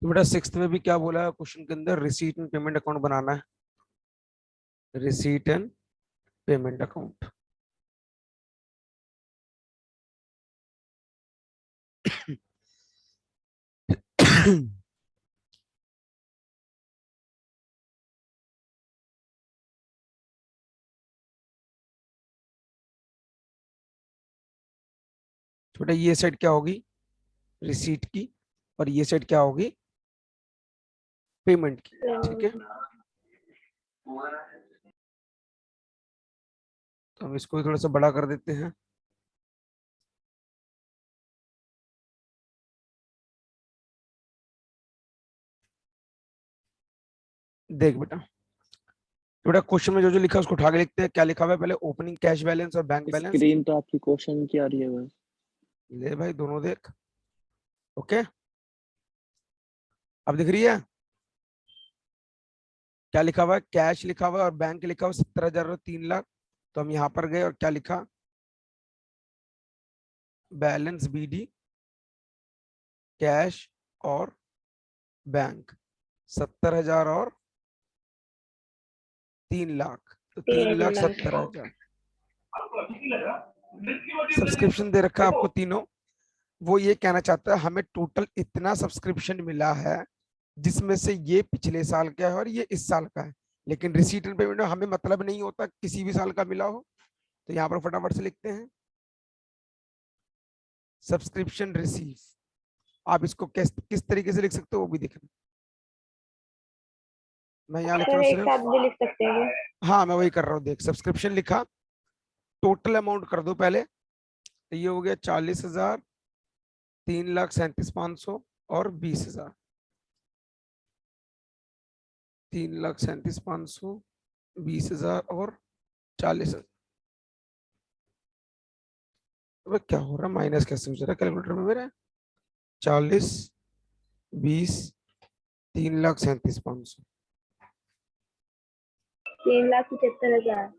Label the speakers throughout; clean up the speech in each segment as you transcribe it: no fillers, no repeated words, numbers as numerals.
Speaker 1: तो बेटा सिक्स्थ में भी क्या बोला है क्वेश्चन के अंदर, रिसीट एंड पेमेंट अकाउंट बनाना है, रिसीट एंड पेमेंट अकाउंट। तो बेटा ये साइड क्या होगी, रिसीट की, और ये साइड क्या होगी, पेमेंट की। ठीक है, तो हम इसको थोड़ा सा बड़ा कर देते हैं। देख बेटा, तो बेटा क्वेश्चन में जो जो लिखा है उसको उठा के लिखते हैं। क्या लिखा हुआ है, पहले ओपनिंग कैश बैलेंस और बैंक बैलेंस।
Speaker 2: स्क्रीन तो आपकी क्वेश्चन की आ रही है बस।
Speaker 1: ले भाई दोनों देख। ओके, अब दिख रही है क्या लिखा हुआ है, कैश लिखा हुआ है और बैंक लिखा हुआ है 70,000 और 3 लाख। तो हम यहाँ पर गए और क्या लिखा, बैलेंस बीडी, कैश और बैंक, 70,000 और 3 लाख, तो 3,70,000। सब्सक्रिप्शन दे रखा है आपको तीनों। वो ये कहना चाहता है हमें टोटल इतना सब्सक्रिप्शन मिला है, जिसमें से ये पिछले साल का है और ये इस साल का है। लेकिन रिसीट एंड पेमेंट में हमें मतलब नहीं होता किसी भी साल का मिला हो। तो यहाँ पर फटाफट से लिखते हैं सब्सक्रिप्शन रिसीव। आप इसको किस तरीके से लिख सकते हो वो भी देखना। मैं यहाँ लिख रहा हूँ
Speaker 3: एक
Speaker 1: सिर्फ,
Speaker 3: साथ भी लिख सकते हैं।
Speaker 1: हाँ मैं वही कर रहा हूँ। देख सब्सक्रिप्शन लिखा, टोटल अमाउंट कर दो पहले, तो ये हो गया 40,000, 3,37,500 और 20,000। 3,37,500, 20,000 और 40,000। अबे क्या हो रहा है, माइनस कैसे हो जा रहा है कैलकुलेटर में मेरे। 40, 20, 3,37,500,
Speaker 3: 3,75,000।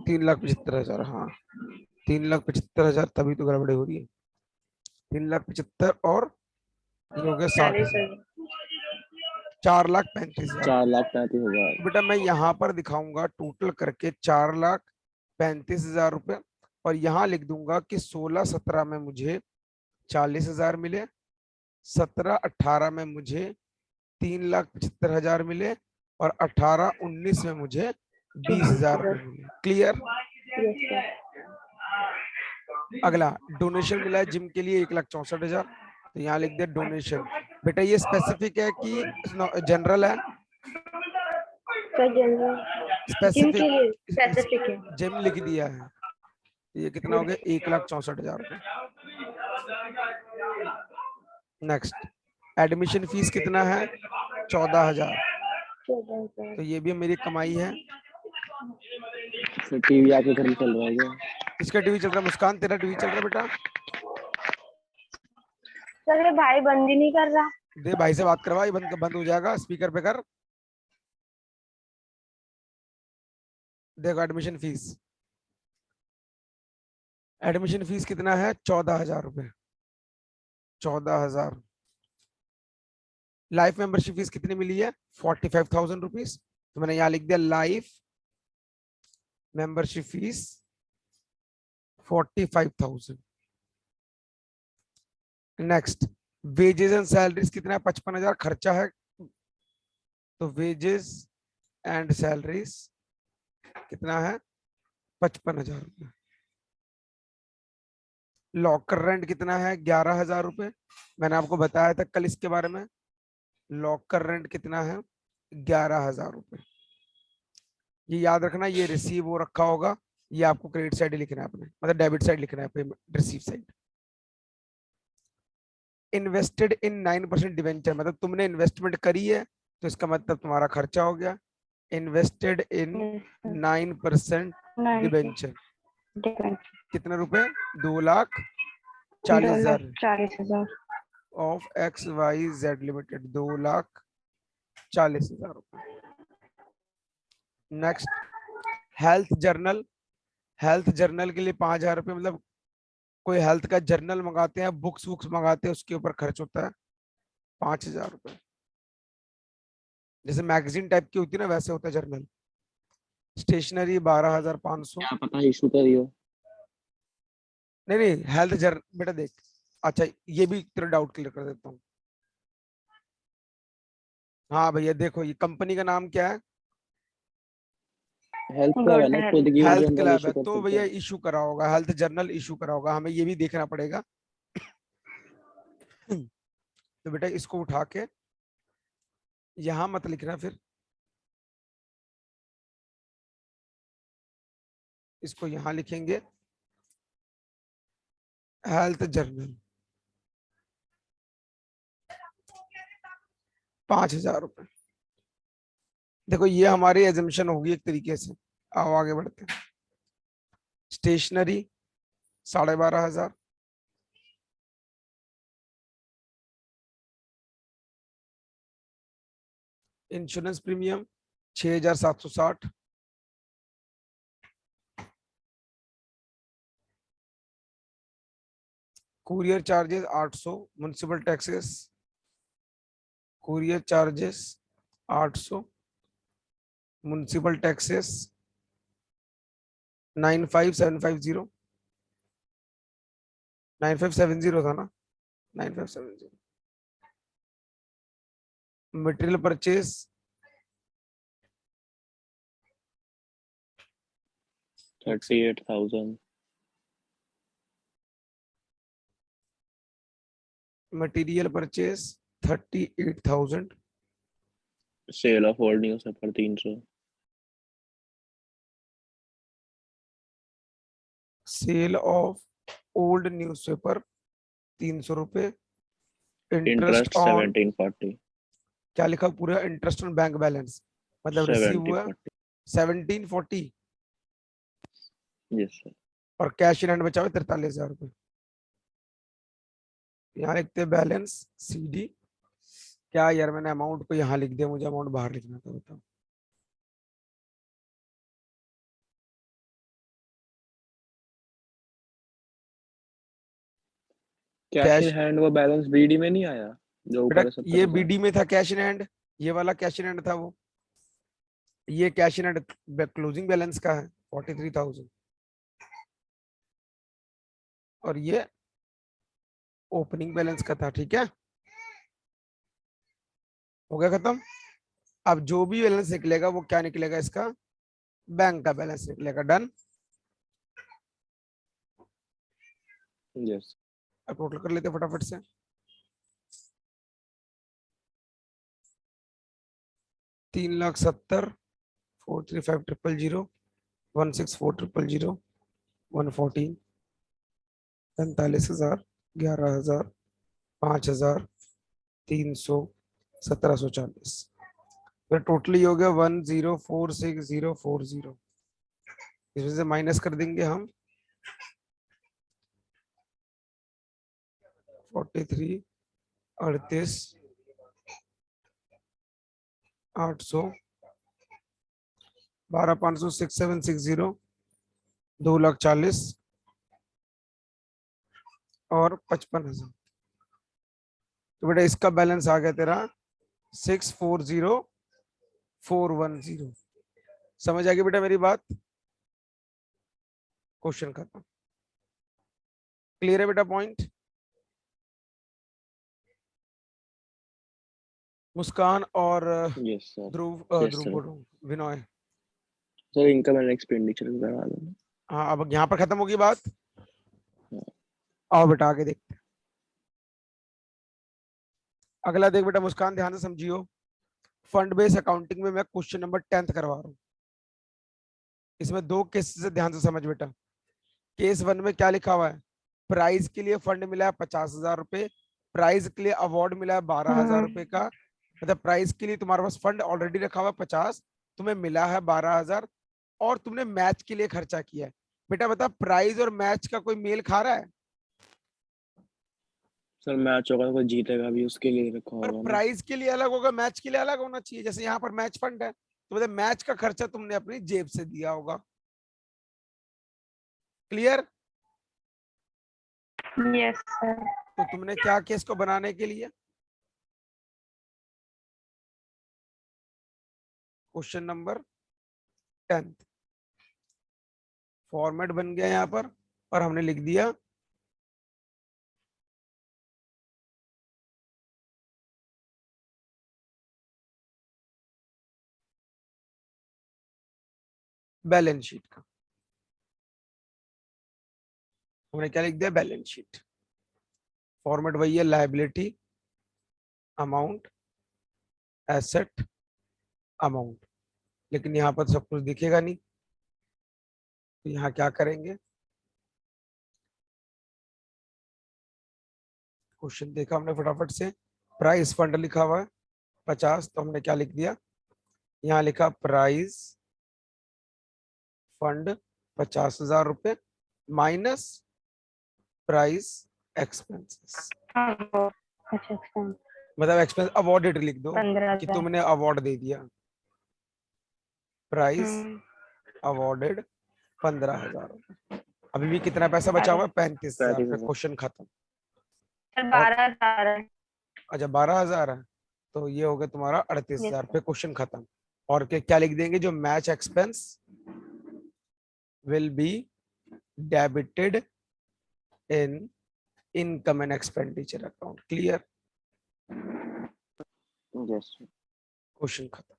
Speaker 1: 3,75,000, हाँ 3,75,000, तभी तो गड़बड़ी हो रही है। 3,75,000 और ये हो गया 60,000, 4,35,000।
Speaker 2: 4,35,000।
Speaker 1: बेटा मैं यहाँ पर दिखाऊंगा टोटल करके 4,35,000 रुपए, और यहाँ लिख दूंगा कि 16-17 में मुझे 40,000 मिले, 17-18 में मुझे 3,75,000 मिले, और 18-19 में मुझे 20,000 रुपए मिले। क्लियर। अगला डोनेशन मिला है जिम के लिए 1,64,000, तो यहाँ लिख दिया डोनेशन। बेटा ये स्पेसिफिक है कि जनरल है, स्पेसिफिक जिम लिख दिया है। ये कितना हो गया, 1,64,000 रुपए। नेक्स्ट, एडमिशन फीस कितना है, 14,000। तो ये भी मेरी कमाई है।
Speaker 2: टीवी आपके घर में चल रहा है क्या?
Speaker 1: किसका टीवी चल रहा है, मुस्कान तेरा टीवी चल रहा है बेटा।
Speaker 3: चल भाई बंद ही नहीं कर रहा।
Speaker 1: दे भाई से बात करवा, ये बंद हो जाएगा, स्पीकर पे कर। देखो एडमिशन फीस, एडमिशन फीस कितना है, 14,000 रुपए। 14,000। लाइफ मेंबरशिप फीस कितनी मिली है, 45,000 रुपीज। तो मैंने यहाँ लिख दिया life membership fees 45,000। Next, wages and salaries कितना है, 55,000 खर्चा है, तो वेजेस एंड सैलरीज कितना है, 55,000 रुपए। लॉकर रेंट कितना है, 11,000 रुपए। मैंने आपको बताया था कल इसके बारे में। लॉकर रेंट कितना है, 11,000 रुपए। ये याद रखना, ये रिसीव हो रखा होगा, ये आपको क्रेडिट साइड लिखना है अपने, मतलब डेबिट साइड लिखना है, payment receive side. Invested in 9% debenture, मतलब तुमने इन्वेस्टमेंट करी है, तो इसका मतलब तुम्हारा खर्चा हो गया। इन्वेस्टेड इन 9% डिवेंचर, कितने रुपए, 2,40,000 ऑफ XYZ लिमिटेड, 2,40,000 रुपए। Next, health journal, health journal के लिए 5,000 रुपए, मतलब कोई हेल्थ का जर्नल मंगाते हैं, बुक्स वुक्स मंगाते हैं, उसके ऊपर खर्च होता है 5,000 रुपए। जैसे मैगजीन टाइप की होती है ना, वैसे होता है जर्नल। स्टेशनरी 12,500।
Speaker 2: क्या पता इशू कर रही हो।
Speaker 1: नहीं नहीं, हेल्थ जर्नल बेटा देख। अच्छा, ये भी तेरा डाउट क्लियर कर देता हूँ। हाँ भैया देखो, ये कंपनी का नाम क्या है?
Speaker 2: हेल्थ क्लब है
Speaker 3: गुड
Speaker 2: ना,
Speaker 3: हेल्थ।
Speaker 2: खुद की
Speaker 1: हेल्थ
Speaker 2: जनरल
Speaker 1: क्लब
Speaker 2: इशू
Speaker 1: है,
Speaker 2: कर
Speaker 1: तो
Speaker 2: सकते
Speaker 1: भैया
Speaker 2: हैं।
Speaker 1: इशू करा होगा, हेल्थ जर्नल इशू करा होगा, हमें ये भी देखना पड़ेगा। तो बेटा इसको उठा के यहां मत लिखना, फिर इसको यहां लिखेंगे, हेल्थ जर्नल 5,000 रुपए। देखो ये हमारी एजम्पशन होगी एक तरीके से। आओ आगे बढ़ते हैं। Stationery 12,500। Insurance premium 6,760। Courier charges 800। Municipal taxes, courier charges 800, municipal taxes 95750। 9570 था ना? 9570। Material purchase
Speaker 2: 38,000।
Speaker 1: Material purchase 38,000।
Speaker 2: Sale of old newspaper 300।
Speaker 1: Sale of old newspaper 300 रुपए। Interest
Speaker 2: interest
Speaker 1: on,
Speaker 2: 1740।
Speaker 1: क्या लिखा पूरा? इंटरेस्ट ऑन बैंक बैलेंस, मतलब रिसीव हुआ
Speaker 2: 1740।
Speaker 1: 1740।
Speaker 2: Yes sir.
Speaker 1: और cash in hand बचा हुआ 43,000 रुपए। यहाँ लिखते हैं बैलेंस CD। क्या यार, मैंने अमाउंट को यहाँ लिख दिया, मुझे अमाउंट बाहर लिखना था, बताओ।
Speaker 2: कैश इन
Speaker 1: कैश,
Speaker 2: हैंड वो बैलेंस बीडी में नहीं आया जो
Speaker 1: बेटा
Speaker 2: ऊपर है
Speaker 1: ये
Speaker 2: 70,000।
Speaker 1: BD में था कैश इन हैंड, ये वाला कैश इन हैंड था वो। ये cash in hand closing balance का है 43,000। और ये ओपनिंग बैलेंस का था, ठीक है। हो गया खत्म। अब जो भी बैलेंस निकलेगा वो क्या निकलेगा? इसका बैंक का बैलेंस निकलेगा। डन।
Speaker 2: यस।
Speaker 1: अब टोटल कर लेते हैं फटाफट से। 3,70,000, 435,000, 164,000, 114, 45,000, 11,000, 5,000, 300, 1,740। फिर टोटली हो गया 10,46,040। इसमें से माइनस कर देंगे हम 43, 38, 800, 12,500, 6,760, 2,40,000 और 55,000। तो बेटा इसका बैलेंस आ गया तेरा 640,410। समझ आ गई बेटा मेरी बात? क्वेश्चन खत्म। क्लियर है बेटा पॉइंट? मुस्कान और
Speaker 2: यस सर।
Speaker 1: ध्रुव,
Speaker 2: यस
Speaker 1: ध्रुव
Speaker 2: सर।
Speaker 1: बोल रहा हूँ, विनय।
Speaker 2: सर इनकम एंड एक्सपेंडिचर करवा देना।
Speaker 1: हाँ, अब यहाँ पर खत्म होगी बात। आओ बेटा आगे देखते हैं। अगला देख बेटा मुस्कान, ध्यान से समझियो। फंड बेस्ड अकाउंटिंग में मैं क्वेश्चन नंबर 10 करवा रहा हूँ। इसमें दो केस से ध्यान से समझ बेटा। केस 1 में क्या लिखा हुआ है? प्राइज के लिए फंड मिला है 50,000 रुपए। प्राइज के लिए अवार्ड मिला है 12,000 रुपए का। मतलब प्राइज के लिए तुम्हारे पास फंड ऑलरेडी रखा हुआ है 50, तुम्हें मिला है 12,000, और तुमने मैच के लिए खर्चा किया है। बेटा बता, प्राइज और मैच का कोई मेल खा रहा है?
Speaker 2: सर मैच होगा तो कोई जीतेगा भी, उसके लिए रखा
Speaker 1: पर
Speaker 2: होगा ना।
Speaker 1: प्राइज के लिए अलग होगा, मैच के लिए अलग होना चाहिए। जैसे यहाँ पर मैच फंड है, तो मतलब मैच का खर्चा तुमने अपनी जेब से दिया होगा। क्लियर?
Speaker 3: Yes sir.
Speaker 1: तो तुमने क्या किया इसको बनाने के लिए? क्वेश्चन नंबर 10 फॉर्मेट बन गया यहाँ पर और हमने लिख दिया बैलेंस शीट का। हमने क्या लिख दिया? Balance sheet. फॉर्मेट वही है, लायबिलिटी, अमाउंट, एसेट, अमाउंट। लेकिन यहाँ पर सब कुछ दिखेगा नहीं, तो यहाँ क्या करेंगे? क्वेश्चन देखा हमने फटाफट से। प्राइस फंड लिखा हुआ है 50, तो हमने क्या लिख दिया? यहाँ लिखा प्राइस फंड 50,000 रुपए माइनस प्राइस एक्सपेंसेस।
Speaker 3: अच्छा एक्सपेंस
Speaker 1: मतलब एक्सपेंस अवॉर्डेड लिख दो कि
Speaker 3: 15,000।
Speaker 1: तुमने अवार्ड दे दिया। प्राइस अवॉर्डेड 15,000 रुपए। अभी भी कितना पैसा बचा हुआ है? 35,000 रुपए।
Speaker 2: 35,000।
Speaker 1: क्वेश्चन खत्म।
Speaker 3: सर
Speaker 1: और
Speaker 3: 12,000 है।
Speaker 1: अच्छा 12,000 है, तो ये हो गया तुम्हारा 38,000 रुपए। क्वेश्चन खत्म। और क्या लिख देंगे? जो match expense will be debited in income and expenditure account. Clear?
Speaker 2: Yes.
Speaker 1: Question खत्म।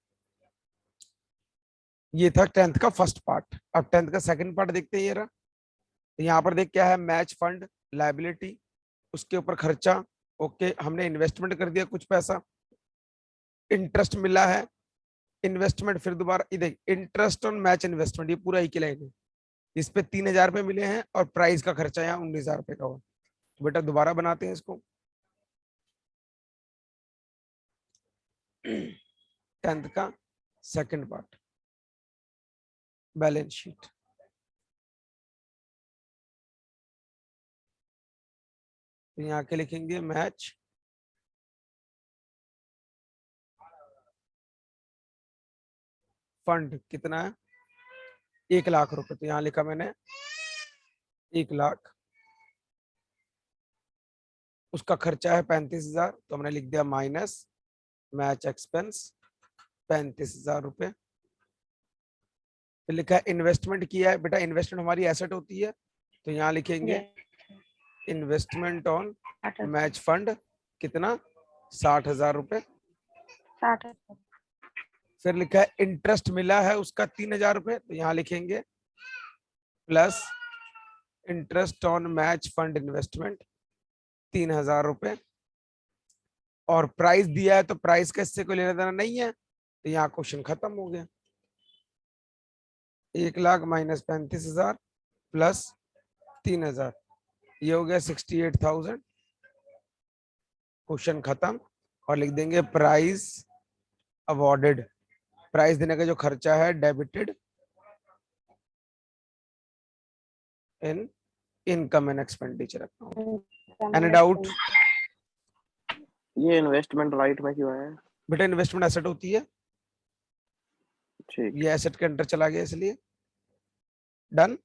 Speaker 1: ये था 10th का फर्स्ट पार्ट। अब 10th का सेकंड पार्ट देखते हैं। ये रहा। तो यहाँ पर देख क्या है? मैच फंड, लायबिलिटी, उसके ऊपर खर्चा। ओके, हमने इन्वेस्टमेंट कर दिया कुछ पैसा, इंटरेस्ट मिला है, इन्वेस्टमेंट, फिर दोबारा देख इंटरेस्ट ऑन मैच इन्वेस्टमेंट, ये पूरा एक ही लाइन है। इस पे 3,000 रुपए मिले हैं और प्राइस का खर्चा यहाँ 19,000 रुपए का हुआ। तो बेटा दोबारा बनाते हैं इसको। 10th का सेकंड पार्ट, बैलेंस शीट। तो यहाँ के लिखेंगे मैच फंड कितना है? 1,00,000 रुपए। तो यहाँ लिखा मैंने 1,00,000। उसका खर्चा है 35,000, तो हमने लिख दिया माइनस मैच एक्सपेंस 35,000 रुपए। फिर लिखा है इन्वेस्टमेंट किया है। बेटा इन्वेस्टमेंट हमारी एसेट होती है, तो यहाँ लिखेंगे इन्वेस्टमेंट ऑन मैच फंड कितना? 60,000 रुपए।
Speaker 3: 60।
Speaker 1: फिर लिखा है इंटरेस्ट मिला है उसका 3,000 रुपए, तो यहाँ लिखेंगे plus interest on match fund investment 3,000 रुपए। और प्राइस दिया है, तो प्राइस का इससे कोई लेना देना नहीं है, तो यहाँ क्वेश्चन खत्म हो गया। 1,00,000 माइनस 35,000 प्लस 3,000, ये हो गया 68,000। क्वेश्चन खत्म। और लिख देंगे प्राइस अवॉर्डेड, प्राइस देने का जो खर्चा है debited in income and expenditure account. Any doubt?
Speaker 2: ये इन्वेस्टमेंट राइट में क्यों है?
Speaker 1: बेटा इन्वेस्टमेंट एसेट होती है,
Speaker 2: ठीक।
Speaker 1: ये एसेट के अंडर चला गया इसलिए। डन।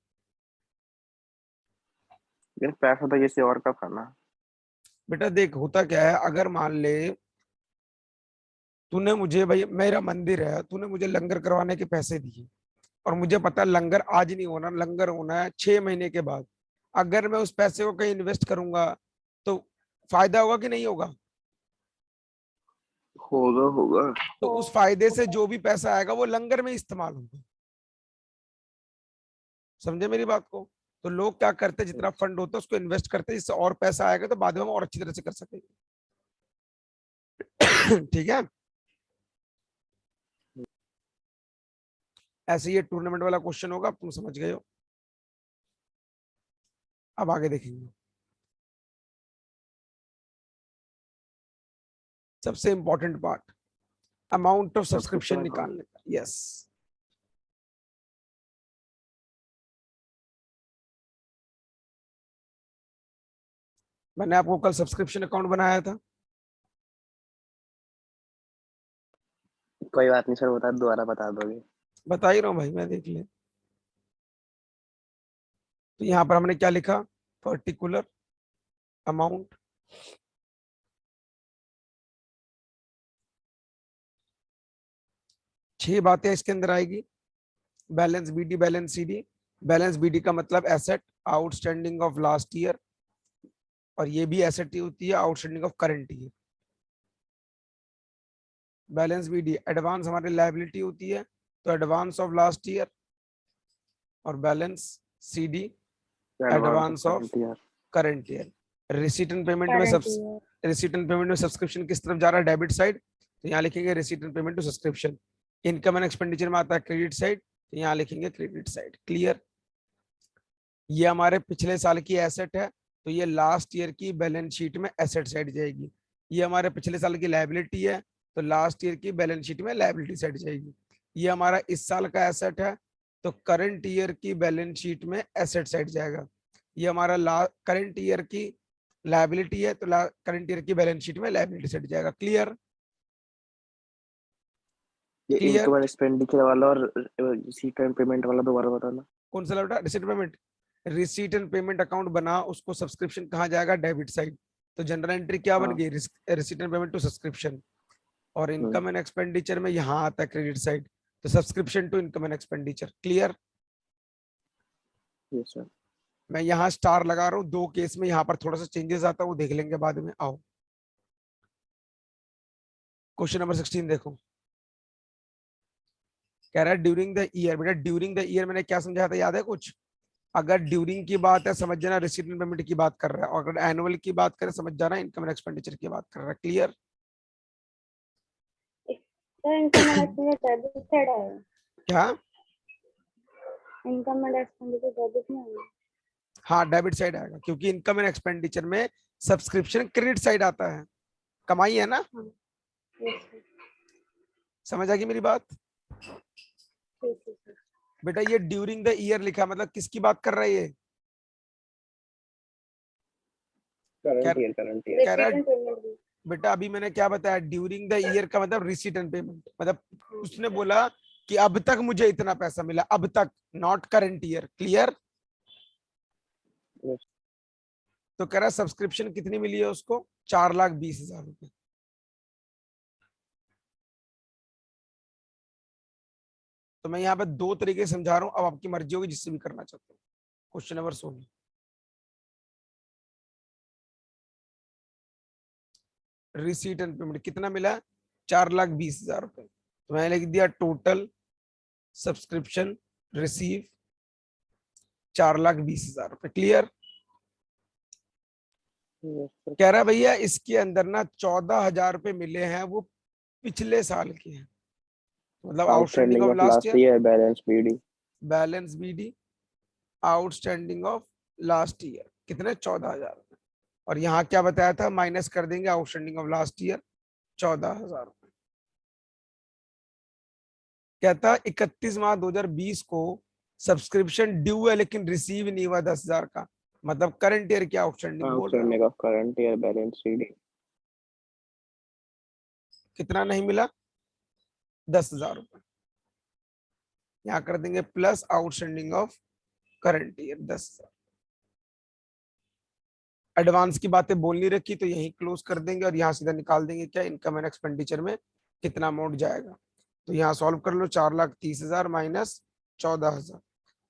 Speaker 2: यार पैसा तो किसी और का था ना।
Speaker 1: बेटा देख होता क्या है, अगर मान ले तूने मुझे, भाई मेरा मंदिर है, तूने मुझे लंगर करवाने के पैसे दिए और मुझे पता है लंगर आज नहीं होना, लंगर होना है 6 महीने के बाद। अगर मैं उस पैसे को कहीं इन्वेस्ट करूंगा तो फायदा होगा कि नहीं होगा?
Speaker 2: होगा होगा।
Speaker 1: तो उस फायदे से जो भी पैसा आएगा वो लंगर में इस्तेमाल होगा। समझे मेरी बात को? तो लोग क्या करते हैं, जितना फंड होता है उसको इन्वेस्ट करते हैं, जिससे और पैसा आएगा तो बाद में हम और अच्छी तरह से कर सकेंगे। ठीक है। ऐसे ये टूर्नामेंट वाला क्वेश्चन होगा, तुम समझ गए हो। अब आगे देखेंगे। सबसे important part, amount of subscription निकालने का। यस, मैंने आपको कल सब्सक्रिप्शन अकाउंट बनाया था।
Speaker 2: कोई बात नहीं सर, बता दोबारा बता दोगे।
Speaker 1: बता ही रहा हूँ भाई, मैं देख ले। तो यहाँ पर हमने क्या लिखा? पर्टिकुलर अमाउंट, छह बातें इसके अंदर आएगी। Balance BD, balance CD. Balance BD का मतलब asset outstanding of last year, और ये भी एसेट ही होती है outstanding of current year. Balance BD advance हमारी लायबिलिटी होती है, तो एडवांस ऑफ लास्ट ईयर, और balance CD advance of current year. Receipt and payment में सब रिसीट एंड पेमेंट में सब्सक्रिप्शन किस तरफ जा रहा है? डेबिट साइड, तो यहाँ लिखेंगे receipt and payment to subscription. Income and expenditure में आता है क्रेडिट साइड, तो यहाँ लिखेंगे क्रेडिट साइड। क्लियर? ये हमारे पिछले साल की एसेट है, तो ये लास्ट ईयर की बैलेंस शीट में एसेट साइड जाएगी। ये हमारे पिछले साल की लायबिलिटी है, तो लास्ट ईयर की बैलेंस शीट में लायबिलिटी साइड जाएगी। ये हमारा इस साल का एसेट है, तो करंट ईयर की बैलेंस शीट में एसेट साइड जाएगा। ये हमारा करंट ईयर की लायबिलिटी है, तो करंट ईयर की बैलेंस शीट में लायबिलिटी साइड जाएगा। क्लियर?
Speaker 2: ये
Speaker 1: Clear?
Speaker 2: इनकम एंड एक्सपेंडिचर वाला और रिसीट एंड पेमेंट वाला दोबारा बताना।
Speaker 1: कौन सा बेटा? Receipt payment. Receipt and payment account बना, उसको सब्सक्रिप्शन कहाँ जाएगा? Debit side. तो जनरल एंट्री क्या बन गई? Receipt and payment to subscription. और इनकम एंड एक्सपेंडिचर में यहाँ आता है क्रेडिट साइड, तो subscription to income and expenditure. Clear?
Speaker 2: Yes sir.
Speaker 1: मैं यहाँ स्टार लगा रहा हूँ, दो केस में यहाँ पर थोड़ा सा चेंजेस आता है, वो देख लेंगे बाद में। आओ क्वेश्चन नंबर 16 देखो। कह रहा है ड्यूरिंग द ईयर। बेटा ड्यूरिंग द ईयर मैंने क्या समझाया था, याद है कुछ? अगर ड्यूरिंग की बात है समझ जाना रिसीट एंड पेमेंट की बात कर रहा है, और अगर एनुअल की बात करें समझ जाना इनकम एंड एक्सपेंडिचर की बात कर रहा है। Clear?
Speaker 3: Income and expenditure debit side है।
Speaker 1: क्या?
Speaker 3: इनकम एंड एक्सपेंडिचर डेबिट में है।
Speaker 1: हाँ डेबिट साइड आएगा, क्योंकि इनकम एंड एक्सपेंडिचर में सब्सक्रिप्शन क्रेडिट साइड आता है। कमाई है ना?
Speaker 3: Yes sir.
Speaker 1: समझ आ गई मेरी बात?
Speaker 3: ठीक है सर।
Speaker 1: बेटा ये ड्यूरिंग द ईयर लिखा, मतलब किसकी बात कर रहा है ये?
Speaker 2: करंट ईयर
Speaker 1: कह रहा है
Speaker 3: रिसीट एंड पेमेंट।
Speaker 1: बेटा अभी मैंने क्या बताया? ड्यूरिंग द ईयर का मतलब रिसीट एंड पेमेंट, मतलब उसने बोला कि अब तक मुझे इतना पैसा मिला, अब तक, not current year. Clear?
Speaker 2: Yes.
Speaker 1: तो कह रहा सब्सक्रिप्शन कितनी मिली है उसको? 4,20,000 रुपए। तो मैं यहाँ पे दो तरीके से समझा रहा हूँ, अब आपकी मर्जी होगी जिससे भी करना चाहते हो। Question number 16। Receipt and payment कितना मिला? 4,20,000 रुपए। तो मैंने लिख दिया टोटल सब्सक्रिप्शन रिसीव 4,20,000 रुपए। क्लियर? कह रहा भैया इसके अंदर ना 14,000 रुपए मिले हैं, वो पिछले साल के हैं, मतलब outstanding of last year.
Speaker 2: Balance BD,
Speaker 1: balance BD outstanding of last year कितने? 14,000 रुपए। और यहाँ क्या बताया था? माइनस कर देंगे आउटस्टैंडिंग ऑफ लास्ट ईयर 14,000 रुपए। कहता 31 मार्च 2020 को सब्सक्रिप्शन ड्यू है लेकिन रिसीव नहीं हुआ 10,000 का, मतलब करंट ईयर की आउटस्टैंडिंग बोल रहा है।
Speaker 2: Of current year balance CD
Speaker 1: कितना नहीं मिला? 10,000 रुपए। यहाँ कर देंगे plus outstanding of current year 10,000। Advance की बातें बोल नहीं रखी, तो यही क्लोज कर देंगे और यहाँ सीधा निकाल देंगे क्या इनकम एंड एक्सपेंडिचर में कितना अमाउंट जाएगा। तो यहाँ सॉल्व कर लो। 4,30,000 माइनस 14,000,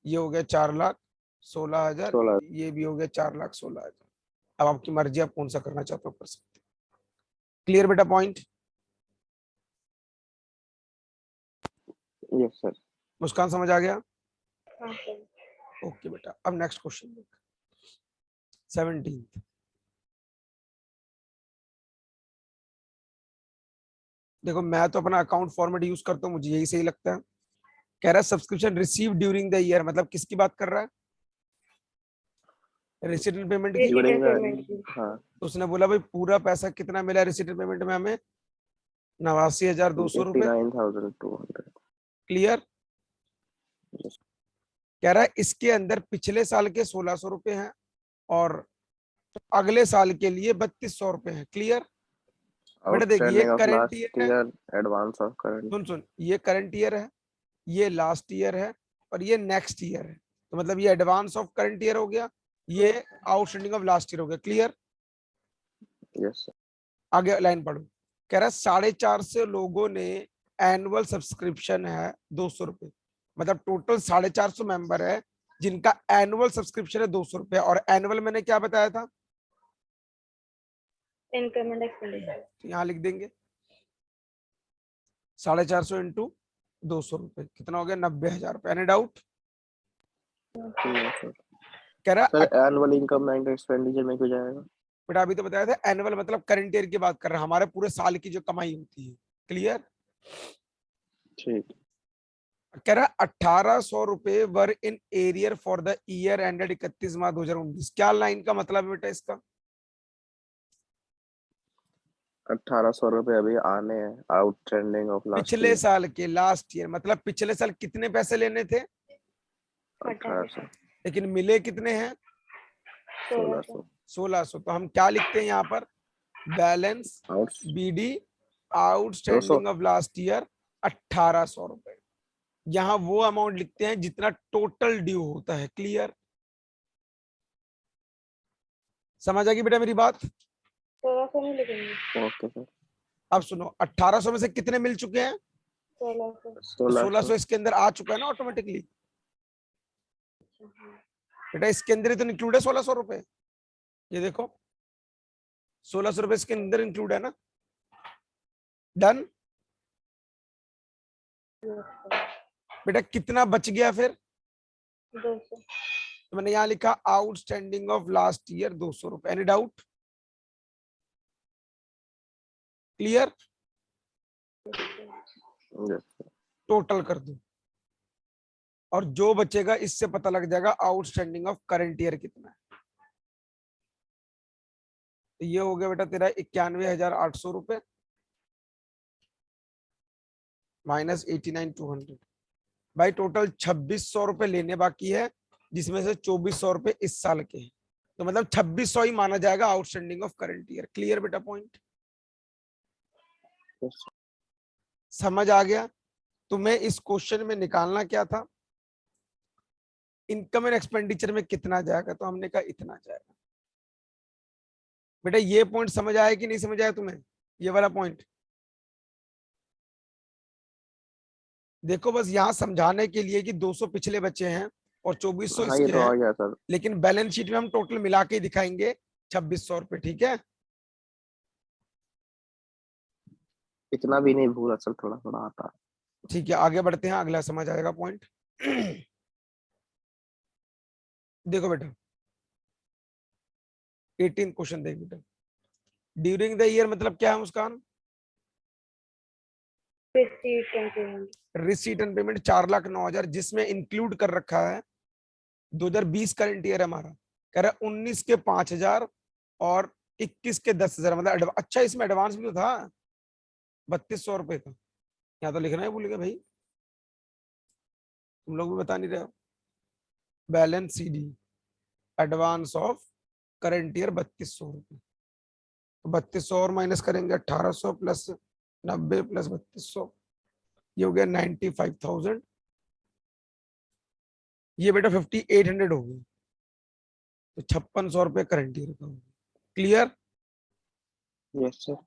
Speaker 1: ये हो गया 4,16,000, ये भी हो गया 4,16,000। अब आपकी मर्जी, आप कौन सा करना चाहते हो कर सकते। क्लियर बेटा पॉइंट?
Speaker 2: Yes sir.
Speaker 1: मुस्कान समझ आ गया?
Speaker 3: हाँ सर।
Speaker 1: ओके बेटा, अब नेक्स्ट क्वेश्चन 17। देखो मैं तो अपना अकाउंट फॉर्मेट यूज करता हूँ, मुझे यही सही लगता है। कह रहा है subscription receive during the year, मतलब किसकी बात कर रहा है? रिसीट एंड पेमेंट की।
Speaker 2: हाँ।
Speaker 1: तो उसने बोला भाई पूरा पैसा कितना मिला रिसीट एंड पेमेंट में हमें? 89,200 रुपए।
Speaker 2: 89,200।
Speaker 1: क्लियर? कह रहा है इसके अंदर पिछले साल के 1,600 रुपए हैं और अगले साल के लिए 3,200 रुपए हैं। क्लियर? बेटा देखिए करंट ईयर है,
Speaker 2: एडवांस ऑफ करंट।
Speaker 1: सुन ये करंट ईयर है, ये लास्ट ईयर है, और ये नेक्स्ट ईयर है। तो मतलब ये एडवांस ऑफ करंट ईयर हो गया, ये आउटस्टैंडिंग ऑफ लास्ट ईयर हो गया। क्लियर?
Speaker 2: Yes sir.
Speaker 1: आगे लाइन पढ़ो। कह रहा 450 लोगों ने एनुअल सब्सक्रिप्शन है 200 रुपए, मतलब टोटल 450 मेंबर है जिनका एनुअल सब्सक्रिप्शन है 200 रुपए। और एनुअल मैंने क्या बताया था,
Speaker 3: इनकम एंड एक्सपेंडिचर।
Speaker 1: तो यहाँ लिख देंगे 450 इंटू 200 रुपए, कितना हो गया 90,000 रुपए। Any doubt?
Speaker 2: No sir.
Speaker 1: कह रहा
Speaker 2: sir annual income and expenditure में क्यों जाएगा?
Speaker 1: बेटा अभी तो बताया था एनुअल मतलब करंट ईयर की बात कर रहे हैं, हमारे पूरे साल की जो कमाई होती है। क्लियर?
Speaker 2: ठीक।
Speaker 1: कह रहा 1800 रुपए were in arrear for the year ended 31 March 2019। क्या लाइन का मतलब है बेटा इसका?
Speaker 2: 1800 रुपये अभी आने हैं आउटस्टैंडिंग ऑफ लास्ट
Speaker 1: पिछले
Speaker 2: ईयर।
Speaker 1: साल के, लास्ट ईयर मतलब पिछले साल कितने पैसे लेने थे,
Speaker 2: 1800।
Speaker 1: लेकिन मिले कितने हैं
Speaker 2: 1600।
Speaker 1: 1600। तो हम क्या लिखते हैं यहाँ पर, balance
Speaker 2: out
Speaker 1: BD
Speaker 2: 200।
Speaker 1: Outstanding of last year 1800 रुपए। यहाँ वो अमाउंट लिखते हैं जितना टोटल ड्यू होता है। क्लियर? समझ आ गई बेटा मेरी बात?
Speaker 3: 1600 नहीं लिखेंगे।
Speaker 2: Okay sir.
Speaker 1: अब सुनो, 1800 में से कितने मिल चुके हैं,
Speaker 3: 1600।
Speaker 1: 1600 इसके अंदर आ चुका है ना ऑटोमेटिकली। बेटा इसके अंदर ही तो इंक्लूड है 1600 रुपए, ये देखो 1600 रुपए इसके अंदर इंक्लूड है ना। डन? बेटा कितना बच गया फिर,
Speaker 3: 200।
Speaker 1: तो मैंने यहाँ लिखा आउटस्टैंडिंग ऑफ लास्ट ईयर 200 रुपए। Any doubt? Clear?
Speaker 2: Yes sir.
Speaker 1: Total कर दो और जो बचेगा इससे पता लग जाएगा आउटस्टैंडिंग ऑफ करंट ईयर कितना है। तो ये हो गया बेटा तेरा 91,800 रुपए माइनस 89,200। भाई टोटल 2600 रुपए लेने बाकी है, जिसमें से 2400 रुपए इस साल के हैं, तो मतलब 2600 ही माना जाएगा outstanding of current year. Clear बेटा पॉइंट?
Speaker 2: Yes sir.
Speaker 1: समझ आ गया? तुम्हें इस क्वेश्चन में निकालना क्या था, इनकम एंड एक्सपेंडिचर में कितना जाएगा, तो हमने कहा इतना जाएगा। बेटा ये पॉइंट समझ आया कि नहीं समझ आया तुम्हें, ये वाला पॉइंट? देखो बस यहाँ समझाने के लिए कि 200 पिछले बचे हैं और 2400
Speaker 2: हाँ ये
Speaker 1: इसके
Speaker 2: तो आ
Speaker 1: हैं,
Speaker 2: गया सर।
Speaker 1: लेकिन बैलेंस शीट में हम टोटल मिला के ही दिखाएंगे 2600 रुपए। ठीक है?
Speaker 2: इतना भी नहीं भूल सर, थोड़ा थोड़ा आता है।
Speaker 1: ठीक है, आगे बढ़ते हैं, अगला समझ आएगा पॉइंट। देखो बेटा 18 क्वेश्चन देख बेटा, ड्यूरिंग द ईयर मतलब क्या है मुस्कान? रिसीट एंड पेमेंट 4,09,000, जिसमें इंक्लूड कर रखा है 2020 करंट ईयर हमारा। कह रहा है 19 के 5,000 और 21 के 10,000, मतलब अच्छा इसमें एडवांस भी तो था 3200 रुपए का। यहाँ तो लिखना है भूल गए भाई, तुम लोग भी बता नहीं रहे हो। Balance CD advance of current year 3200 रुपए, तो 3200 और माइनस करेंगे 1800 प्लस 90 प्लस 3200, ये हो गया 95,000। ये बेटा 5800 हो गई, तो 5600 रुपए करंट ईयर का हो गया। क्लियर?
Speaker 2: Yes sir.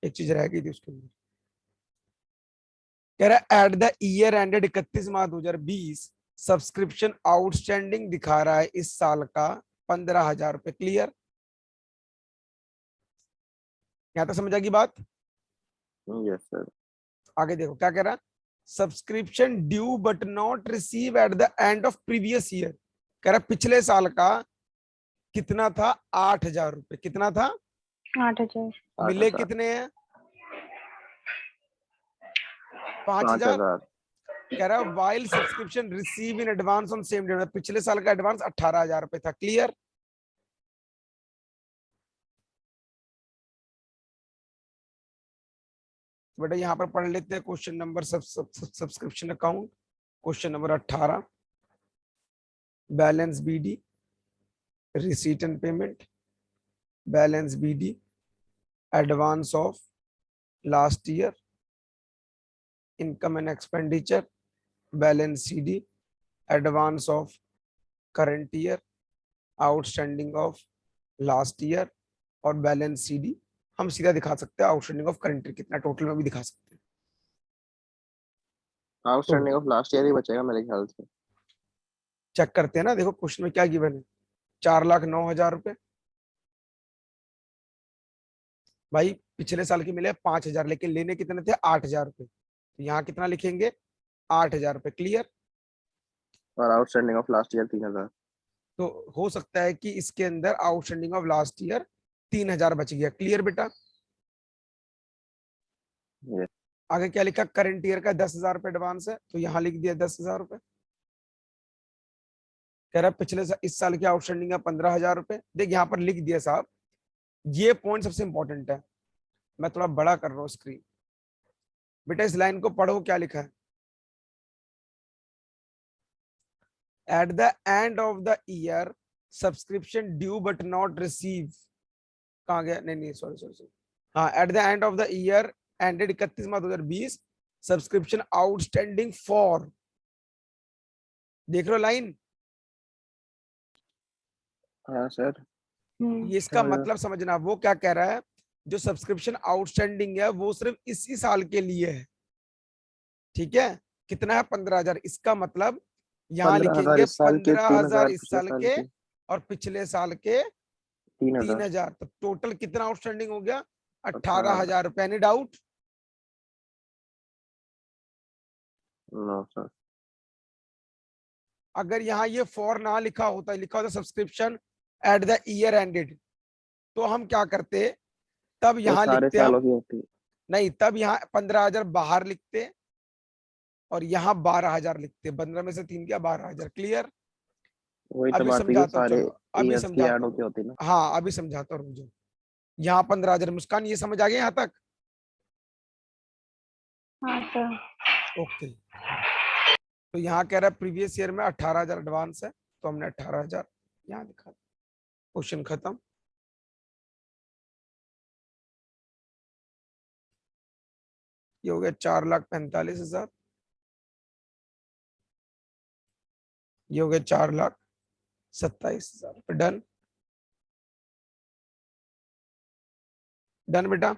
Speaker 1: एक चीज रह गई थी उसके अंदर, कह रहा है eight the year ended 31 March 2020 subscription outstanding दिखा रहा है इस साल का 15,000 रुपए। क्लियर? यहां तक समझ आ गई बात?
Speaker 2: Yes sir.
Speaker 1: आगे देखो क्या कह रहा है, subscription due but not receive at the end of previous year. कह रहा पिछले साल का कितना था, 8,000 रुपए। कितना था?
Speaker 3: 8,000।
Speaker 1: मिले
Speaker 2: 8,000।
Speaker 1: कितने हैं, 5,000।
Speaker 2: 5,000।
Speaker 1: कह रहा है while subscription receive in advance on same date, पिछले साल का एडवांस 18,000 रुपए था। क्लियर? बेटा यहाँ पर पढ़ लेते हैं question number subscription account, question number 18, balance BD receipt and payment, balance BD advance of last year, income and expenditure, balance CD advance of current year, outstanding of last year, और balance CD हम सीधा दिखा सकते हैं, outstanding of current year कितना total में भी दिखा सकते हैं।
Speaker 2: आउटस्टैंडिंग
Speaker 1: तो
Speaker 2: ऑफ लास्ट ईयर ही बचेगा मेरे ख्याल से।
Speaker 1: चेक करते हैं ना, देखो क्वेश्चन में क्या गिवन है, 4,09,000 रुपए। भाई पिछले साल के मिले 5,000, लेकिन लेने कितने थे, 8,000 रुपए। तो यहाँ कितना लिखेंगे, 8,000 रुपए। क्लियर।
Speaker 2: और आउटस्टैंडिंग ऑफ लास्ट ईयर 3,000।
Speaker 1: तो हो सकता है कि इसके अंदर आउटस्टैंडिंग ऑफ लास्ट ईयर 3,000 बच गया। क्लियर बेटा।
Speaker 2: ये
Speaker 1: आगे क्या लिखा, करंट ईयर का 10,000 रुपए एडवांस है, तो यहाँ लिख दिया 10,000 रुपए। कह रहा है इस साल की आउटस्टैंडिंग है 15,000 रुपए। देख यहाँ पर लिख दिया साहब, ये पॉइंट सबसे इंपॉर्टेंट है। मैं थोड़ा बड़ा कर रहा हूँ स्क्रीन। बेटा इस लाइन को पढ़ो, क्या लिखा है, at the end of the year subscription due but not receive. कहाँ गया, नहीं नहीं सॉरी सॉरी सॉरी, हाँ, at the end of the year ended 31 March 2020 subscription outstanding for, देख रहे हो लाइन,
Speaker 2: हाँ सर।
Speaker 1: ये इसका मतलब समझना। वो क्या कह रहा है, जो सब्सक्रिप्शन आउटस्टैंडिंग है वो सिर्फ इसी साल के लिए है। ठीक है, कितना है, 15,000। इसका मतलब यहाँ
Speaker 2: 15,000
Speaker 1: लिखेंगे
Speaker 2: इस साल के,
Speaker 1: 15,000
Speaker 2: 3,000
Speaker 1: इस
Speaker 2: पिछले
Speaker 1: साल
Speaker 2: साल
Speaker 1: के
Speaker 2: के,
Speaker 1: और पिछले साल के
Speaker 2: 3,000।
Speaker 1: 3,000। तो टोटल कितना आउटस्टैंडिंग हो गया,
Speaker 2: 18,000।
Speaker 1: 18,000 रुपए। Any doubt.
Speaker 2: No sir.
Speaker 1: अगर यहाँ ये फॉर ना लिखा होता, लिखा होता subscription at the year ended, तो हम क्या करते, तब
Speaker 2: वो
Speaker 1: यहाँ
Speaker 2: सारे
Speaker 1: लिखते
Speaker 2: सालों
Speaker 1: हम,
Speaker 2: की होती।
Speaker 1: नहीं तब यहाँ 15,000 बाहर लिखते और यहाँ 12,000 लिखते, 15 में से 3 क्या, 12,000। क्लियर।
Speaker 2: वही तो
Speaker 1: अभी
Speaker 2: बात है कि वो
Speaker 1: समझाता हूँ,
Speaker 2: सारे
Speaker 1: चलो अभी
Speaker 2: ईयर्स की
Speaker 1: समझाता
Speaker 2: ऐड होके
Speaker 1: हूँ।
Speaker 2: होती ना।
Speaker 1: हाँ अभी समझाता हूँ, रुक। यहाँ 15,000, मुस्कान ये समझ आ गया यहाँ तक।
Speaker 3: हाँ सर।
Speaker 1: ओके। तो यहाँ कह रहा है प्रीवियस ईयर में 18,000 एडवांस है, तो हमने 18,000 यहाँ लिखा। क्वेश्चन खत्म। ये हो गया 4,45,000, ये हो गया 4,27,000। डन। डन बेटा।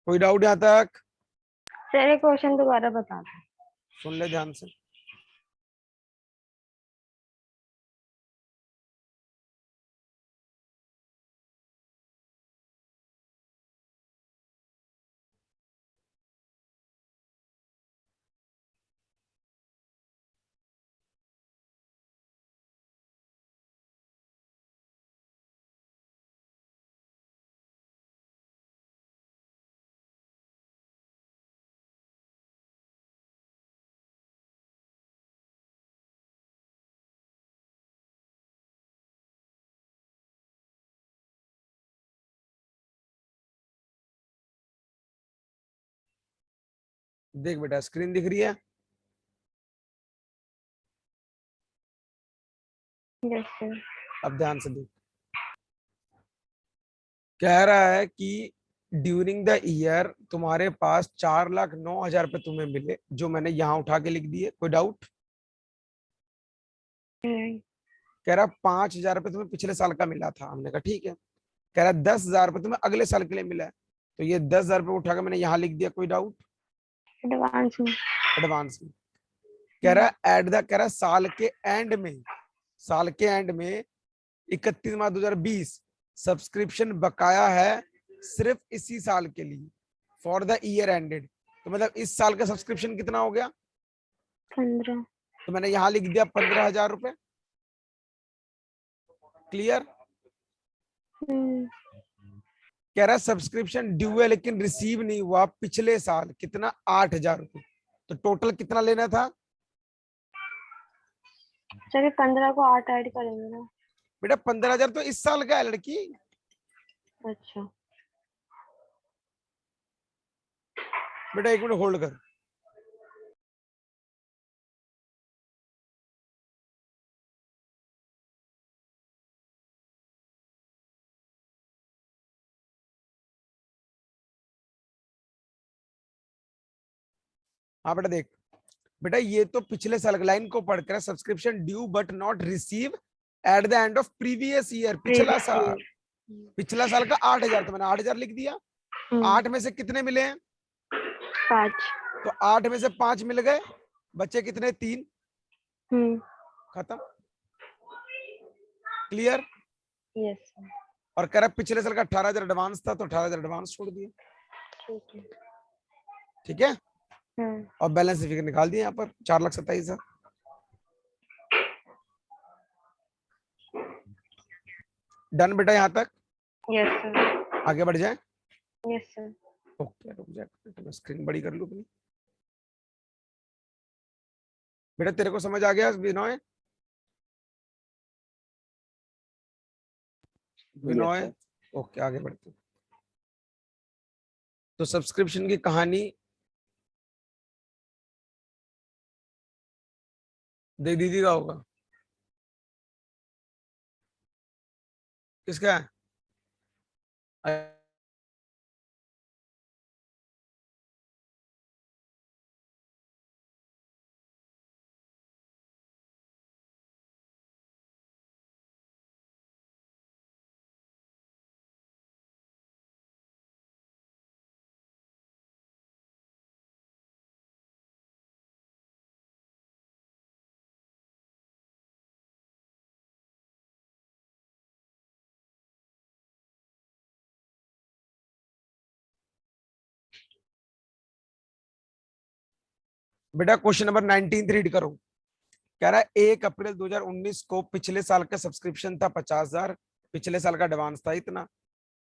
Speaker 1: कोई डाउट यहाँ तक,
Speaker 3: सर एक क्वेश्चन दोबारा बता दो।
Speaker 1: सुन ले ध्यान से। देख बेटा स्क्रीन दिख रही है,
Speaker 3: यस सर।
Speaker 1: अब ध्यान से देख। कह रहा है कि ड्यूरिंग द ईयर तुम्हारे पास 4,09,000 रुपए तुम्हें मिले, जो मैंने यहाँ उठा के लिख दिए। कोई डाउट।
Speaker 3: नहीं।
Speaker 1: कह रहा 5,000 रुपए तुम्हें पिछले साल का मिला था, हमने कहा ठीक है। कह रहा 10,000 रुपए तुम्हें अगले साल के लिए मिला है, तो ये 10,000 रुपए उठा के मैंने यहाँ लिख दिया। कोई डाउट।
Speaker 3: एडवांस में।
Speaker 1: एडवांस में। कह रहा एट द, कह रहा साल के एंड में, साल के एंड में 31 मार्च 2020 सब्सक्रिप्शन बकाया है सिर्फ इसी साल के लिए, फॉर द ईयर एंडेड। तो मतलब इस साल का सब्सक्रिप्शन कितना हो गया,
Speaker 3: 15।
Speaker 1: तो मैंने यहाँ लिख दिया 15,000 रुपए। क्लियर। कह रहा सब्सक्रिप्शन ड्यू है लेकिन रिसीव नहीं हुआ पिछले साल, कितना, 8,000 रुपए। तो टोटल कितना लेना था,
Speaker 3: चलिए 15 को 8 ऐड करेंगे ना।
Speaker 1: बेटा 15,000 तो इस साल का है लड़की।
Speaker 3: अच्छा।
Speaker 1: बेटा 1 मिनट होल्ड कर। हाँ बेटा देख, बेटा ये तो पिछले साल लाइन को पढ़कर subscription due but not receive at the end of previous year, पिछला
Speaker 3: Previous
Speaker 1: साल।
Speaker 3: year.
Speaker 1: पिछला साल का 8,000, तो मैंने 8,000 लिख दिया। 8 में से कितने मिले हैं?
Speaker 3: 5.
Speaker 1: तो 8 में से 5 मिल गए, बचे कितने? 3। खत्म। क्लियर?
Speaker 3: Yes.
Speaker 1: और कह रहा पिछले साल का 18,000 एडवांस था, तो 18,000 एडवांस छोड़ दिए।
Speaker 3: ठीक है.
Speaker 1: ठीक है, और बैलेंस फिगर निकाल दिए यहाँ पर 4,27,000। डन बेटा यहाँ तक?
Speaker 3: Yes sir.
Speaker 1: आगे बढ़ जाए।
Speaker 3: Yes sir.
Speaker 1: ओके, रुक जा, तो मैं स्क्रीन बड़ी कर लूं अपनी। बेटा तेरे को समझ आ गया विनोय? विनोय, ओके आगे बढ़ते। तो सब्सक्रिप्शन की कहानी दे दीदी का होगा, किसका है? बेटा क्वेश्चन नंबर 19 रीड करो। कह रहा है 1 अप्रैल 2019 को पिछले साल का सब्सक्रिप्शन था 50,000, पिछले साल का एडवांस था इतना।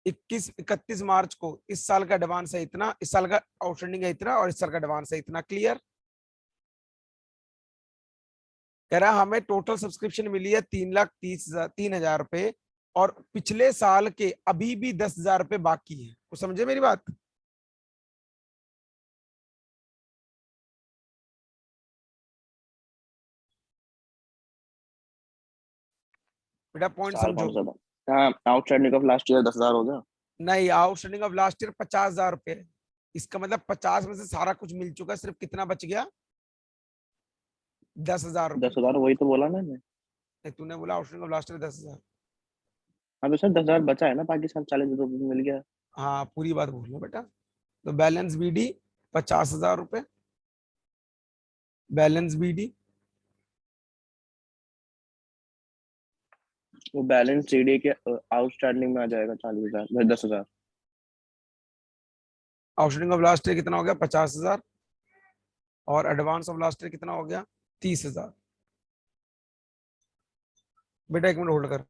Speaker 1: 31 मार्च को इस साल का एडवांस है इतना, इस साल का आउटस्टैंडिंग है इतना, और इस साल का एडवांस है इतना। क्लियर? कह रहा हमें टोटल सब्सक्रिप्शन मिली है 3,30,000 रुपए, और पिछले साल के अभी भी 10,000 रुपए बाकी है। कुछ समझे मेरी बात? बेटा पॉइंट समझो।
Speaker 2: आउटस्टैंडिंग ऑफ लास्ट ईयर 10,000 हो गया।
Speaker 1: नहीं, आउटस्टैंडिंग ऑफ लास्ट ईयर 50,000 रुपए है। इसका मतलब 50 में से सारा कुछ मिल चुका, सिर्फ कितना बच गया? 10,000 रुपए।
Speaker 2: 10,000 वही तो बोला मैंने।
Speaker 1: तूने बोला आउटस्टैंडिंग ऑफ लास्ट ईयर 10,000।
Speaker 2: हाँ तो सर 10,000 बचा है ना, बाकी सब 40,000 मिल गया।
Speaker 1: हाँ पूरी बात बोल लो बेटा। तो बैलेंस बीडी 50,000 रुपए, बैलेंस बीडी।
Speaker 2: वो बैलेंस सीडी के आउटस्टैंडिंग में आ जाएगा 40,000 10,000।
Speaker 1: आउटस्टैंडिंग ऑफ लास्ट ईयर कितना हो गया? 50,000, और एडवांस ऑफ लास्ट ईयर कितना हो गया? 30,000। बेटा 1 मिनट होल्ड कर।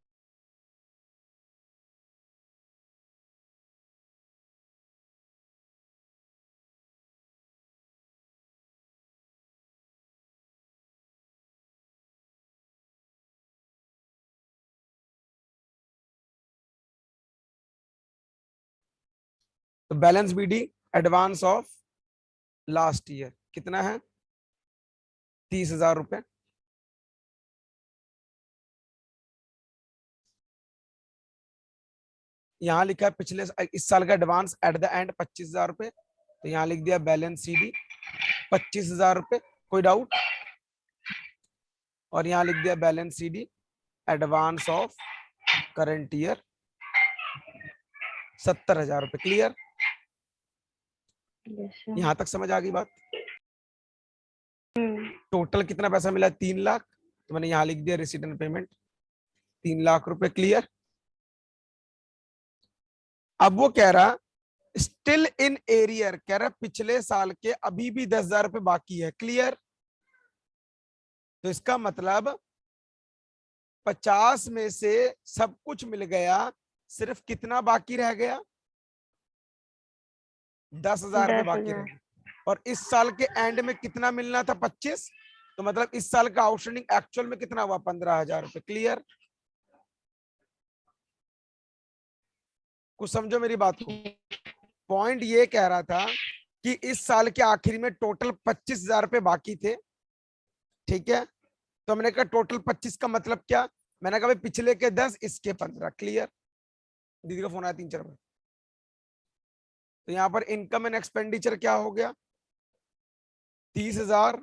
Speaker 1: तो balance BD advance of last year कितना है? 30,000 रुपए। यहाँ लिखा है पिछले इस साल का एडवांस एट द एंड 25,000 रुपए, तो यहाँ लिख दिया बैलेंस सीडी 25,000 रुपए। कोई डाउट? और यहाँ लिख दिया balance CD advance of current year 70,000 रुपए। क्लियर?
Speaker 3: Yes sir.
Speaker 1: यहाँ तक समझ आ गई बात? टोटल कितना पैसा मिला? 3 लाख, तो मैंने यहाँ लिख दिया रिसीट एंड पेमेंट 3 लाख रुपए। क्लियर? अब वो कह रहा स्टिल इन एरियर, कह रहा पिछले साल के अभी भी 10,000 रुपए बाकी है। क्लियर? तो इसका मतलब 50 में से सब कुछ मिल गया, सिर्फ कितना बाकी रह गया? 10,000 रुपए बाकी रह गए। और इस साल के एंड में कितना मिलना था? 25। तो मतलब इस साल का आउटस्टैंडिंग एक्चुअल में कितना हुआ? 15,000 रुपए। क्लियर? कुछ समझो मेरी बात को। पॉइंट ये कह रहा था कि इस साल के आखिर में टोटल 25,000 रुपए बाकी थे। ठीक है, तो मैंने कहा टोटल 25 का मतलब क्या? मैंने कहा पिछले के 10, इसके 15। क्लियर? दीदी का फोन आया 3-4 बार। तो यहाँ पर इनकम एंड एक्सपेंडिचर क्या हो गया? 30,000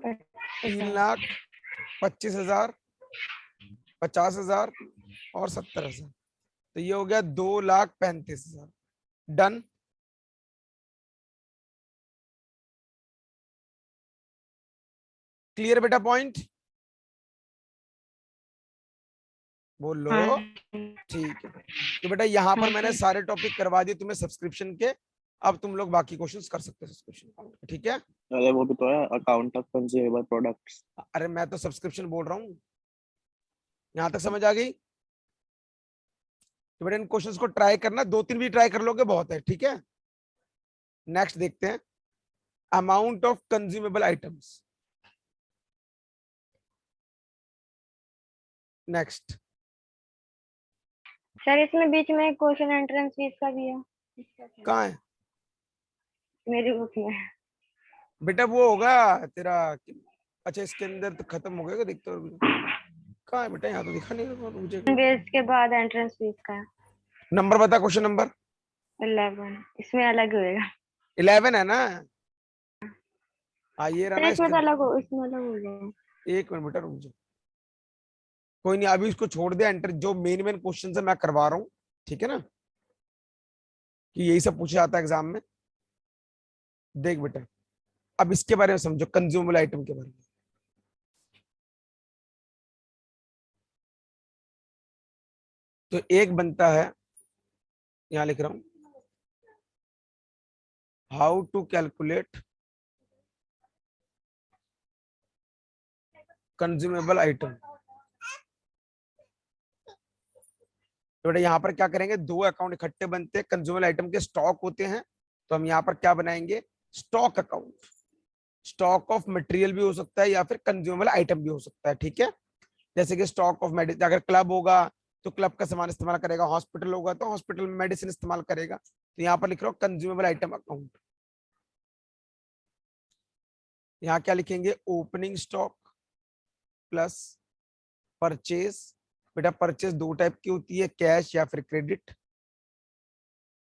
Speaker 1: 3,25,000, 50,000 और 70,000, तो ये हो गया 2,35,000। डन। क्लियर बेटा पॉइंट? बोलो।
Speaker 3: हाँ
Speaker 1: ठीक है, तो बेटा यहाँ पर
Speaker 3: हाँ
Speaker 1: मैंने
Speaker 3: सर।
Speaker 1: सारे टॉपिक करवा दिए तुम्हें सब्सक्रिप्शन के। अब तुम लोग बाकी क्वेश्चंस कर सकते हो सब्सक्रिप्शन, ठीक है?
Speaker 2: अरे वो भी तो है, अकाउंट ऑफ कंज्यूमेबल प्रोडक्ट्स।
Speaker 1: अरे मैं तो सब्सक्रिप्शन बोल रहा हूँ, यहाँ तक समझ आ गई? तो बेटा इन क्वेश्चंस को ट्राई करना, 2-3 भी ट्राई कर लोगे बहुत है, ठीक है? नेक्स्ट देखते हैं, amount of consumable items. Next.
Speaker 3: Sir इसमें बीच में क्वेश्चन एंट्रेंस फीस का भी है, इसका क्या है?
Speaker 1: कहाँ है
Speaker 3: मेरी बुक में।
Speaker 1: बेटा? वो होगा तेरा, अच्छा इसके अंदर तो खत्म हो गया, देखते हो कहाँ है बेटा? यहाँ तो दिखा नहीं रहा मुझे।
Speaker 3: बेस के बाद एंट्रेंस फीस का है
Speaker 1: नंबर बता, क्वेश्चन नंबर
Speaker 3: 11, इसमें अलग होएगा।
Speaker 1: 11 है ना? हाँ ये रहा
Speaker 3: सर
Speaker 1: ना
Speaker 3: इसमें
Speaker 1: इसके
Speaker 3: तो
Speaker 1: अंदर।
Speaker 3: अलग हो, इसमें अलग हो गया।
Speaker 1: एक मिनट बेटा रुक जा, कोई नहीं, अभी इसको छोड़ दे। एंटर जो मेन मेन क्वेश्चन है मैं करवा रहा हूँ, ठीक है ना? कि यही सब पूछा जाता है एग्जाम में। देख बेटा, अब इसके बारे में समझो, कंज्यूमेबल आइटम के बारे में। तो एक बनता है, यहां लिख रहा हूं, how to calculate consumable item. तो बेटा यहाँ पर क्या करेंगे, दो अकाउंट इकट्ठे बनते हैं, कंज्यूमेबल आइटम के स्टॉक होते हैं, तो हम यहाँ पर क्या बनाएंगे, stock account. Stock of material भी हो सकता है या फिर कंज्यूमेबल आइटम भी हो सकता है, ठीक है? जैसे कि स्टॉक ऑफ मेडिसिन, अगर क्लब होगा तो क्लब का सामान इस्तेमाल करेगा, हॉस्पिटल होगा तो हॉस्पिटल में मेडिसिन इस्तेमाल करेगा। तो यहाँ पर लिख रहा हूँ कंज्यूमेबल आइटम अकाउंट। यहाँ क्या लिखेंगे, ओपनिंग स्टॉक प्लस परचेज। बेटा परचेज दो टाइप की होती है, कैश या फिर क्रेडिट।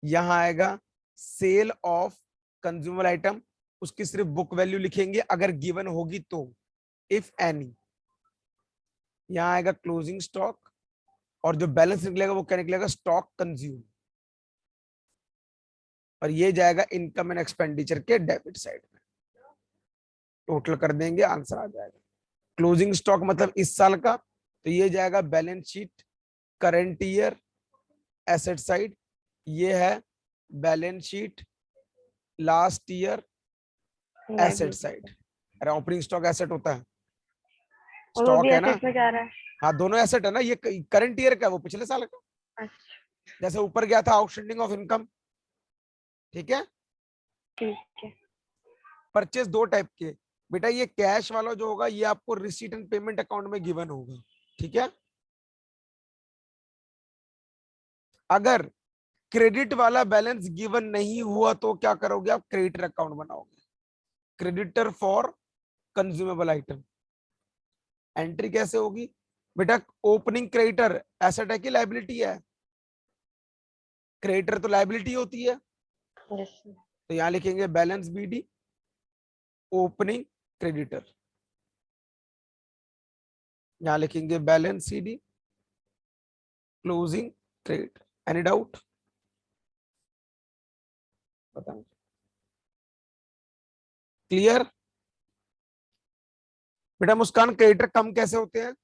Speaker 1: यहाँ आएगा सेल ऑफ कंज्यूमर आइटम, उसकी सिर्फ बुक वैल्यू लिखेंगे अगर गिवन होगी तो, इफ एनी। यहाँ आएगा क्लोजिंग स्टॉक, और जो बैलेंस निकलेगा वो क्या निकलेगा, स्टॉक कंज्यूम। और ये जाएगा इनकम एंड एक्सपेंडिचर के डेबिट साइड में। टोटल कर देंगे, आंसर आ जाएगा। क्लोजिंग स्टॉक मतलब इस साल का, तो ये जाएगा balance sheet current year asset side. ये है balance sheet last year asset side. अरे ओपनिंग स्टॉक एसेट होता है,
Speaker 3: और वो भी
Speaker 1: स्टॉक है ना?
Speaker 3: एसेट में जा रहा है।
Speaker 1: हाँ दोनों एसेट है ना, ये करंट ईयर का, वो पिछले साल का।
Speaker 3: अच्छा
Speaker 1: जैसे ऊपर गया था आउटस्टैंडिंग ऑफ इनकम, ठीक है?
Speaker 3: ठीक है।
Speaker 1: परचेज दो टाइप के, बेटा ये कैश वाला जो होगा ये आपको रिसीट एंड पेमेंट अकाउंट में गिवन होगा, ठीक है? अगर क्रेडिट वाला बैलेंस गिवन नहीं हुआ तो क्या करोगे आप, क्रेडिटर अकाउंट बनाओगे, creditor for consumable item. Entry कैसे होगी बेटा, ओपनिंग क्रेडिटर एसेट है कि लायबिलिटी है? क्रेडिटर तो लायबिलिटी होती है,
Speaker 3: यस सर।
Speaker 1: तो यहां लिखेंगे बैलेंस बीडी ओपनिंग क्रेडिटर, यहां लिखेंगे balance CD closing creditor. Any doubt बताओ? क्लियर? बेटा मुस्कान, क्रेडिटर कम कैसे होते हैं?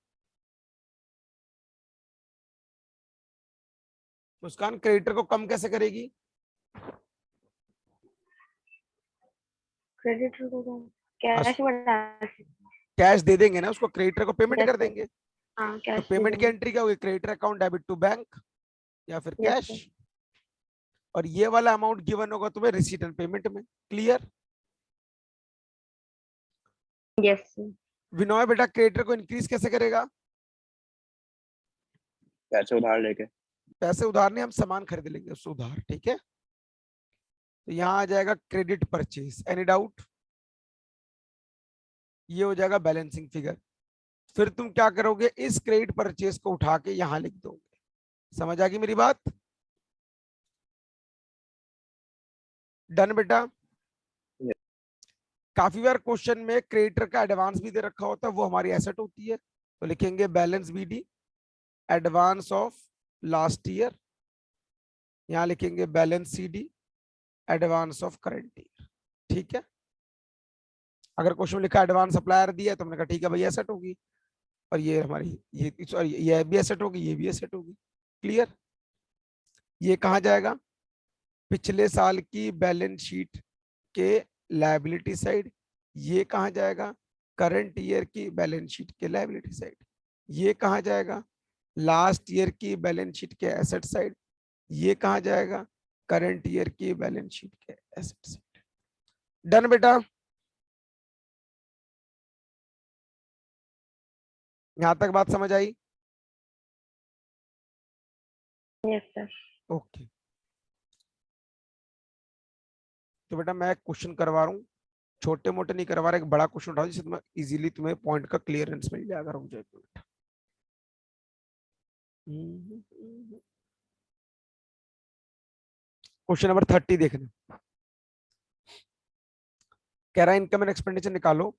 Speaker 1: मुस्कान क्रेडिटर को कम कैसे करेगी?
Speaker 3: क्रेडिटर को कैश बढ़ा।
Speaker 1: कैश दे देंगे ना उसको, क्रेडिटर को पेमेंट
Speaker 3: यस
Speaker 1: कर
Speaker 3: सर।
Speaker 1: देंगे।
Speaker 3: हाँ
Speaker 1: तो
Speaker 3: कैश दे
Speaker 1: पेमेंट की
Speaker 3: देंगे।
Speaker 1: एंट्री क्या होगी, creditor account debit to bank या फिर
Speaker 3: यस
Speaker 1: कैश।
Speaker 3: सर।
Speaker 1: और ये वाला अमाउंट गिवन होगा तुम्हें रिसीट एंड पेमेंट में। क्लियर?
Speaker 3: Yes sir.
Speaker 1: विनोय बेटा क्रेडिटर को इंक्रीज कैसे करेगा?
Speaker 2: पैसे उधार लेके।
Speaker 1: पैसे उधार नहीं, हम सामान खरीद लेंगे उससे उधार, ठीक है? तो यहाँ आ जाएगा क्रेडिट परचेज। Any doubt? ये हो जाएगा बैलेंसिंग फिगर। फिर तुम क्या करोगे, इस क्रेडिट परचेज को उठा के यहां लिख दोगे। समझ आ गई मेरी बात? डन बेटा? काफी बार क्वेश्चन में क्रेडिटर का एडवांस भी दे रखा होता है, वो हमारी एसेट होती है, तो लिखेंगे balance BD advance of last year, यहां लिखेंगे balance CD advance of current year. ठीक है, अगर क्वेश्चन में लिखा एडवांस सप्लायर दिया है तो हमने कहा ठीक है भाई एसेट होगी, और ये हमारी ये सॉरी ये भी एसेट होगी, ये भी एसेट होगी। क्लियर? ये कहाँ जाएगा? पिछले साल की बैलेंस शीट के लायबिलिटी साइड। ये कहाँ जाएगा? करंट ईयर की बैलेंस शीट के लायबिलिटी साइड। ये कहाँ जाएगा? लास्ट ईयर की बैलेंस शीट के एसेट साइड। ये कहाँ जाएगा? करंट ईयर की बैलेंस शीट के एसेट साइड। डन बेटा? यहां तक बात समझ आई?
Speaker 3: Yes sir.
Speaker 1: ओके, तो बेटा मैं क्वेश्चन करवा रहा हूँ, छोटे मोटे नहीं करवा रहा, एक बड़ा क्वेश्चन उठाओ जिससे तुम्हें इजीली तुम्हें पॉइंट का क्लियरेंस मिल जाएगा। रुक जाओ एक मिनट। क्वेश्चन नंबर 30 देखना, कह रहा है इनकम एंड एक्सपेंडिचर निकालो।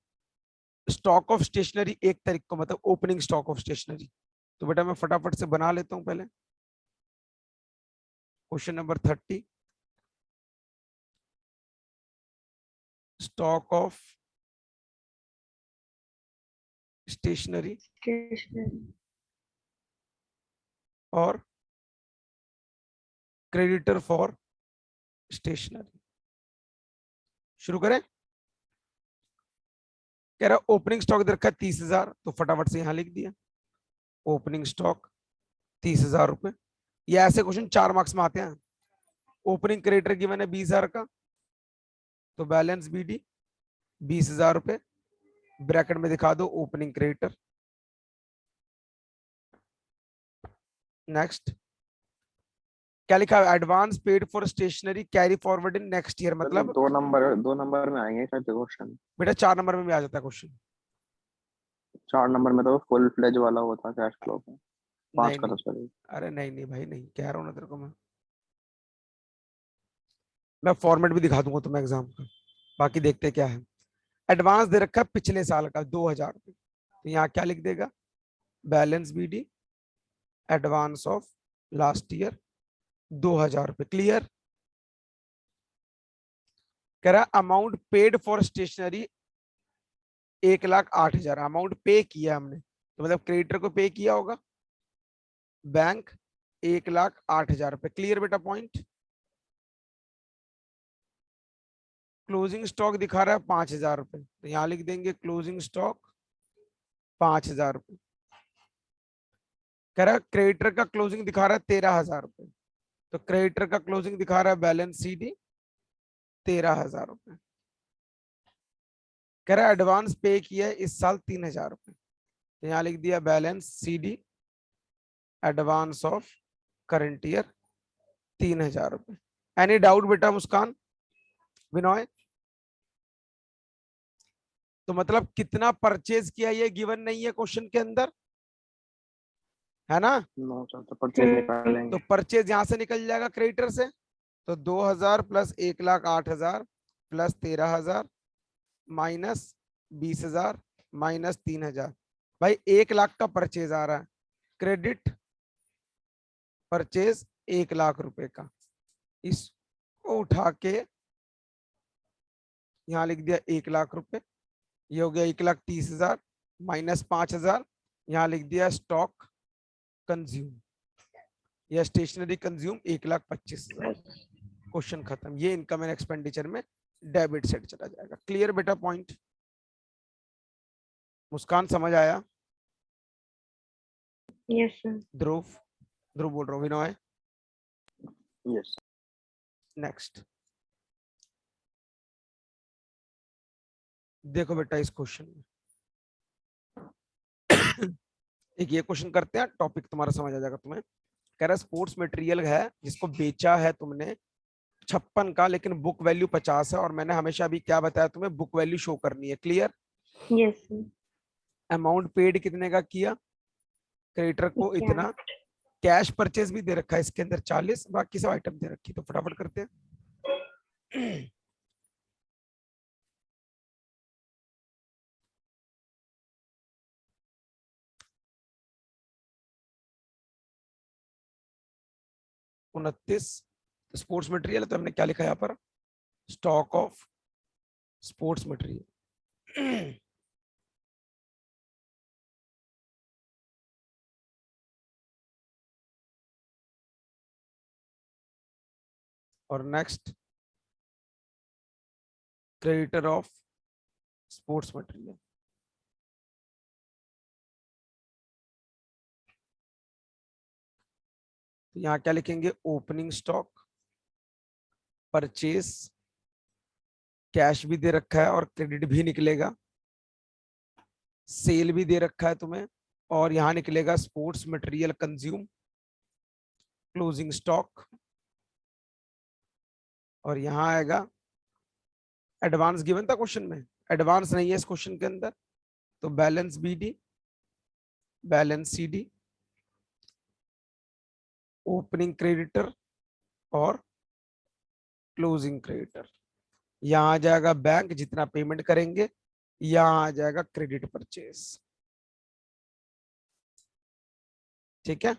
Speaker 1: स्टॉक ऑफ स्टेशनरी 1 तारीख को, मतलब ओपनिंग स्टॉक ऑफ स्टेशनरी। तो बेटा मैं फटाफट से बना लेता हूं पहले। Question number 30, stock of stationery और क्रेडिटर फॉर स्टेशनरी। शुरू करें? कह रहा ओपनिंग स्टॉक दे रखा है 30,000, तो फटाफट से यहां लिख दिया ओपनिंग स्टॉक 30,000 रुपए। ये ऐसे क्वेश्चन 4 मार्क्स में आते हैं। ओपनिंग क्रेडिटर की मैंने 20,000 का, तो बैलेंस बीडी 20,000 रुपए, ब्रैकेट में दिखा दो ओपनिंग क्रेडिटर। नेक्स्ट क्या लिखा है? Advance paid for stationery carry forward in next year, मतलब
Speaker 2: 2 नंबर में आएंगे शायद क्वेश्चन।
Speaker 1: बेटा 4 नंबर में भी आ जाता है क्वेश्चन।
Speaker 2: 4 नंबर में तो फुल फ्लेज वाला होता कैश फ्लो का। 5
Speaker 1: नहीं
Speaker 2: का
Speaker 1: नहीं,
Speaker 2: तो सॉरी।
Speaker 1: अरे नहीं नहीं भाई नहीं, कह रहा हूँ ना तेरे को मैं फॉर्मेट भी दिखा दूंगा तुम्हें एग्जाम का। बाकी देखते क्या है। एडवांस दे रखा है पिछले साल का 2,000 रुपये, तो यहाँ क्या लिख देगा? Balance BD advance of last year 2,000 रुपये। क्लियर? कह रहा amount paid for stationery 1,08,000। Amount pay किया हमने, तो मतलब क्रेडिटर को पे किया होगा, बैंक 1,08,000 रुपये। क्लियर बेटा पॉइंट? क्लोजिंग स्टॉक दिखा रहा है 5,000 रुपये, तो यहां लिख देंगे क्लोजिंग स्टॉक 5,000 रुपये। कह रहा है क्रेडिटर का क्लोजिंग दिखा रहा है 13,000 रुपये, तो क्रेडिटर का क्लोजिंग दिखा रहा है बैलेंस सीडी 13,000 रुपये। कह रहा है एडवांस पे किया है इस साल 3,000 रुपये, तो यहाँ लिख दिया balance CD advance of current year 3,000 रुपये। एनी डाउट बेटा मुस्कान, विनोय? तो मतलब कितना परचेज किया ये गिवन नहीं है क्वेश्चन के अंदर, है ना?
Speaker 2: तो परचेज निकालेंगे।
Speaker 1: तो परचेज यहां से निकल जाएगा क्रेडिटर से, तो 2,000 प्लस 1,08,000 प्लस 13,000 माइनस 20,000 माइनस 3,000। भाई 1,00,000 का परचेज आ रहा है, क्रेडिट परचेज 1,00,000 रुपए का, इसको उठा के यहां लिख दिया 1,00,000 रुपए। ये हो गया 1,30,000 माइनस 5,000, यहां लिख दिया स्टॉक कंज्यूम या स्टेशनरी कंज्यूम 1,25,000। क्वेश्चन खत्म। ये इनकम एंड एक्सपेंडिचर में डेबिट साइड चला जाएगा। क्लियर बेटा पॉइंट? मुस्कान समझ आया?
Speaker 3: Yes sir.
Speaker 1: ध्रुव, ध्रुव बोल रहा हूँ, विनोय?
Speaker 2: यस।
Speaker 1: नेक्स्ट देखो बेटा इस क्वेश्चन में एक ये क्वेश्चन करते हैं, टॉपिक तुम्हारा समझ आ जाएगा तुम्हें। कह रहा स्पोर्ट्स मटेरियल है जिसको बेचा है तुमने 56 का, लेकिन बुक वैल्यू 50 है, और मैंने हमेशा अभी क्या बताया तुम्हें, बुक वैल्यू शो करनी है। Clear?
Speaker 3: Yes sir.
Speaker 1: Amount paid कितने का किया? क्रेडिटर को इतना, कैश परचेज भी दे रखा है इसके अंदर 40, बाकी सब आइटम दे रखी, तो फटाफट करते हैं। 29 स्पोर्ट्स मटेरियल, तो हमने क्या लिखा यहाँ पर, स्टॉक ऑफ स्पोर्ट्स मटेरियल। और next creditor of sports material. तो यहाँ क्या लिखेंगे, ओपनिंग स्टॉक, परचेस, कैश भी दे रखा है और क्रेडिट भी निकलेगा, सेल भी दे रखा है तुम्हें, और यहां निकलेगा sports material consume, closing stock, और यहां आएगा एडवांस गिवन था क्वेश्चन में, एडवांस नहीं है इस क्वेश्चन के अंदर, तो balance BD, balance CD, opening creditor और क्लोजिंग क्रेडिटर। यहां आ जाएगा बैंक जितना पेमेंट करेंगे, यहां आ जाएगा क्रेडिट परचेस। ठीक है,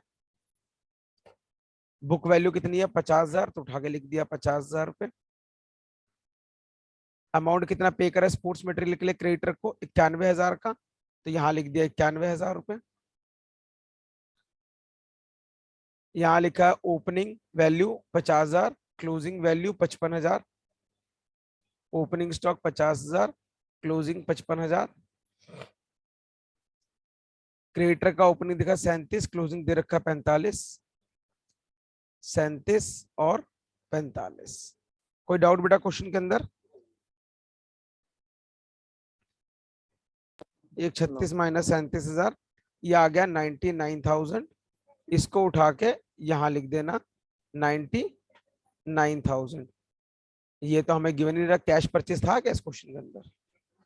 Speaker 1: बुक वैल्यू कितनी है 50,000, तो उठा के लिख दिया 50,000 रुपए। अमाउंट कितना पे करा स्पोर्ट्स मटेरियल के लिए क्रेडिटर को, 91,000 का, तो यहां लिख दिया 91,000 रुपए। यहां लिखा है opening value 50,000, closing value 55,000, opening stock 50,000, closing 55,000। Creditor का ओपनिंग दिखा 37, क्लोजिंग दे रखा 45, 37 और 45। कोई डाउट बेटा क्वेश्चन के अंदर? 136 माइनस 37,000, ये आ गया 99,000। इसको उठा के यहां लिख देना 99,000। ये तो हमें गिवन नहीं रहा, कैश परचेज था क्या इस क्वेश्चन के अंदर?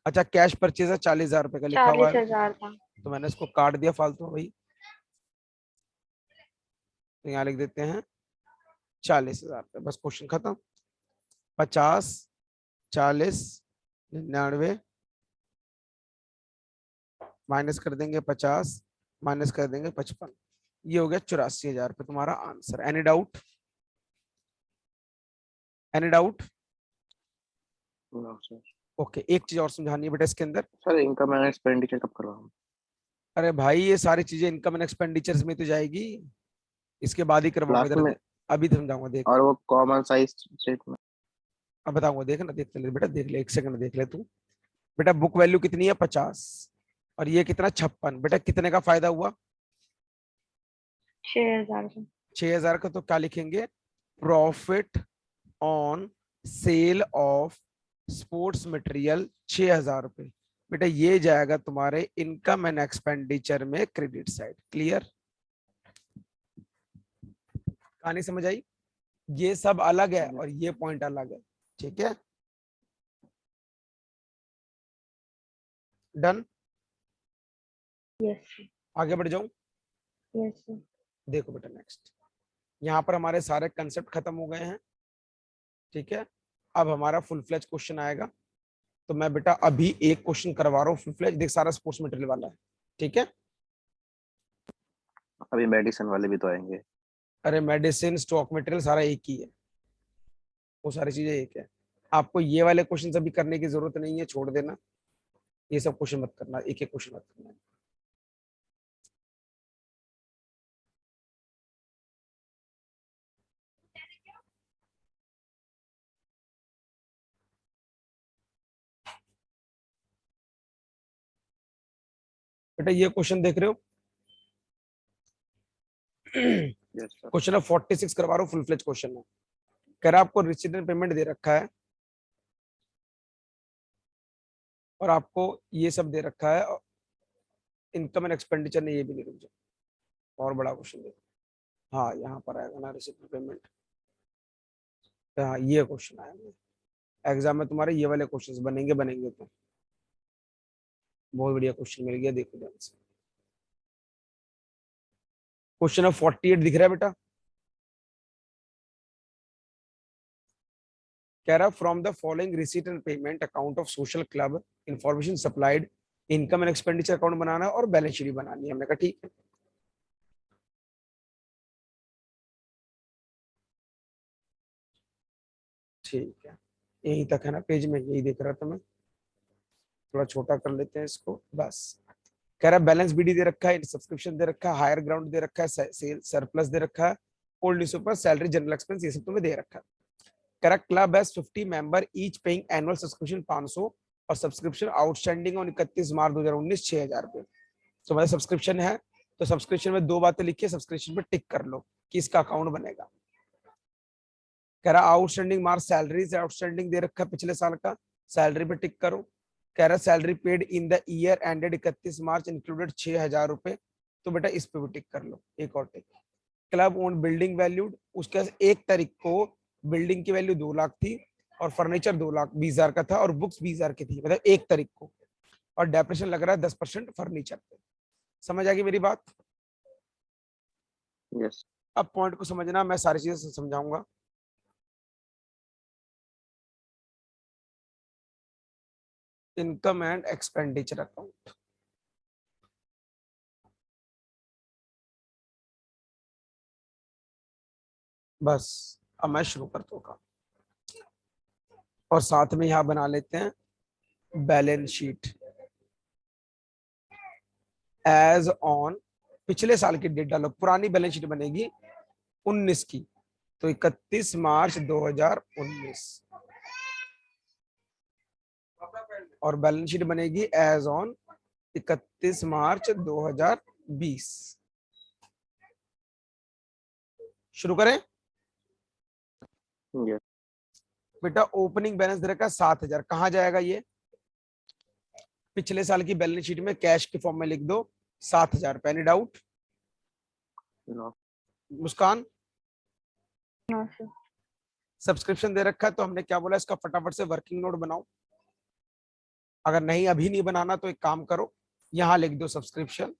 Speaker 1: अच्छा, कैश परचेज है 40,000 रुपए का लिखा हुआ है,
Speaker 3: 40,000 था।
Speaker 1: तो मैंने इसको काट दिया फालतू भाई, तो यहाँ लिख देते हैं 40,000 रुपए, बस क्वेश्चन खत्म। 50, 40, 99 माइनस कर देंगे 50, माइनस कर देंगे 55, ये हो गया 84,000 रुपए तुम्हारा answer. Any doubt? Any doubt?
Speaker 2: No sir.
Speaker 1: Okay, एक चीज और समझानी है बेटा इसके अंदर।
Speaker 2: सर इनकम एंड एक्सपेंडिचर कब करवाऊं?
Speaker 1: अरे भाई ये सारी चीजें इनकम एंड एक्सपेंडिचर्स में तो जाएगी, इसके बाद ही करवाऊंगा,
Speaker 2: लास्ट
Speaker 1: इधर
Speaker 2: में,
Speaker 1: अभी समझाऊंगा, देख।
Speaker 2: और वो कॉमन साइज स्टेटमेंट।
Speaker 1: अब बताऊंगा, देख ना, देख ले बेटा, देख ले, एक सेकंड देख ले तू। बेटा बुक वैल्यू कितनी है 50, और ये कितना 56, बेटा कितने का फायदा हुआ?
Speaker 3: 6,000 का।
Speaker 1: 6,000 का, तो क्या लिखेंगे, profit on sale of sports material 6,000 रुपए। बेटा ये जाएगा तुम्हारे इनकम एंड एक्सपेंडिचर में क्रेडिट साइड। क्लियर? कहानी समझ आई? ये सब अलग है और ये पॉइंट अलग है। ठीक है, डन?
Speaker 3: यस
Speaker 1: आगे बढ़ जाऊं?
Speaker 3: यस।
Speaker 1: देखो बेटा नेक्स्ट, यहाँ पर हमारे सारे कंसेप्ट खत्म हो गए हैं। ठीक है, अब हमारा फुल फ्लेज क्वेश्चन आएगा, तो मैं बेटा अभी एक क्वेश्चन करवा रहा हूँ फुल फ्लेज, देख सारा स्पोर्ट्स मटेरियल वाला है। ठीक है,
Speaker 2: अभी मेडिसिन वाले भी तो आएंगे।
Speaker 1: अरे मेडिसिन स्टॉक मटेरियल सारा एक ही है, वो सारी चीजें एक है। आपको ये वाले क्वेश्चन अभी करने की जरूरत नहीं है, छोड़ देना, ये सब क्वेश्चन मत करना, एक एक क्वेश्चन मत करना। बेटा ये क्वेश्चन देख रहे हो,
Speaker 2: यस सर।
Speaker 1: क्वेश्चन है 46 करवा रहा हूँ, फुल फ्लेज क्वेश्चन है। कह रहा आपको रिसीट एंड पेमेंट दे रखा है और आपको ये सब दे रखा है, इनकम एंड एक्सपेंडिचर ने ये भी नहीं, रुक जाओ और बड़ा क्वेश्चन देखो। हाँ यहाँ पर आएगा ना रिसीट एंड पेमेंट, हाँ ये क्वेश्चन आएगा एग्जाम में तुम्हारे, ये वाले क्वेश्चंस बनेंगे बनेंगे तो बहुत बढ़िया क्वेश्चन मिल गया, देखो ध्यान से। क्वेश्चन है 48 दिख रहा है बेटा, कह रहा from the following receipt and payment account of social club information supplied income and expenditure account बनाना है और बैलेंस शीट बनानी है। हमने कहा ठीक है, ठीक है, यही तक है ना पेज में, यही देख रहा था मैं, थोड़ा छोटा कर लेते हैं इसको बस। कह रहा है बैलेंस बीडी दे रखा है, सब्सक्रिप्शन दे रखा है, हायर ग्राउंड दे रखा है, सेल सरप्लस दे रखा है, old newspaper, salary, general expense, ये सब तुम्हें दे रखा है। कह रहा club has 50 member each paying annual subscription 500 और सब्सक्रिप्शन आउटस्टैंडिंग ऑन 31 मार्च 2019 6000 रुपए। तो मतलब सब्सक्रिप्शन है, तो सब्सक्रिप्शन में दो बातें लिखिए, सब्सक्रिप्शन पे टिक कर लो कि इसका अकाउंट बनेगा। कह रहा आउटस्टैंडिंग मार्च सैलरी से आउटस्टैंडिंग दे रखा है पिछले साल का, सैलरी पे टिक करो। कह रहा salary paid in the year ended 31 March included 6000 रुपए, तो बेटा इस पे भी टिक कर लो, एक और टिक। क्लब ओन बिल्डिंग वैल्यूड, उसके 1 तारीख को बिल्डिंग की वैल्यू 2 लाख थी और फर्नीचर 2,20,000 का था और बुक्स 20,000 की थी, मतलब 1 तारीख को, और डेप्रेशन लग रहा है 10% फर्नीचर पे। समझ आ गई मेरी बात?
Speaker 2: यस।
Speaker 1: अब पॉइंट को समझना, मैं सारी चीजें समझाऊंगा। इनकम एंड एक्सपेंडिचर अकाउंट, बस अब मैं शुरू करता हूँ काम, और साथ में यहां बना लेते हैं बैलेंस शीट एज ऑन, पिछले साल की डेट डालो, पुरानी बैलेंस शीट बनेगी 19 की, तो 31 मार्च 2019, और बैलेंस शीट बनेगी एज ऑन 31 मार्च 2020। शुरू करें
Speaker 2: यस।
Speaker 1: बेटा। ओपनिंग बैलेंस दे रखा है 7,000, कहां जाएगा ये? पिछले साल की बैलेंस शीट में कैश के फॉर्म में लिख दो 7,000। Any doubt?
Speaker 2: No.
Speaker 1: Muskan?
Speaker 3: No sir.
Speaker 1: Subscription दे रखा है, तो हमने क्या बोला, इसका फटाफट से वर्किंग नोट बनाओ। अगर नहीं अभी नहीं बनाना तो एक काम करो, यहां लिख दो subscription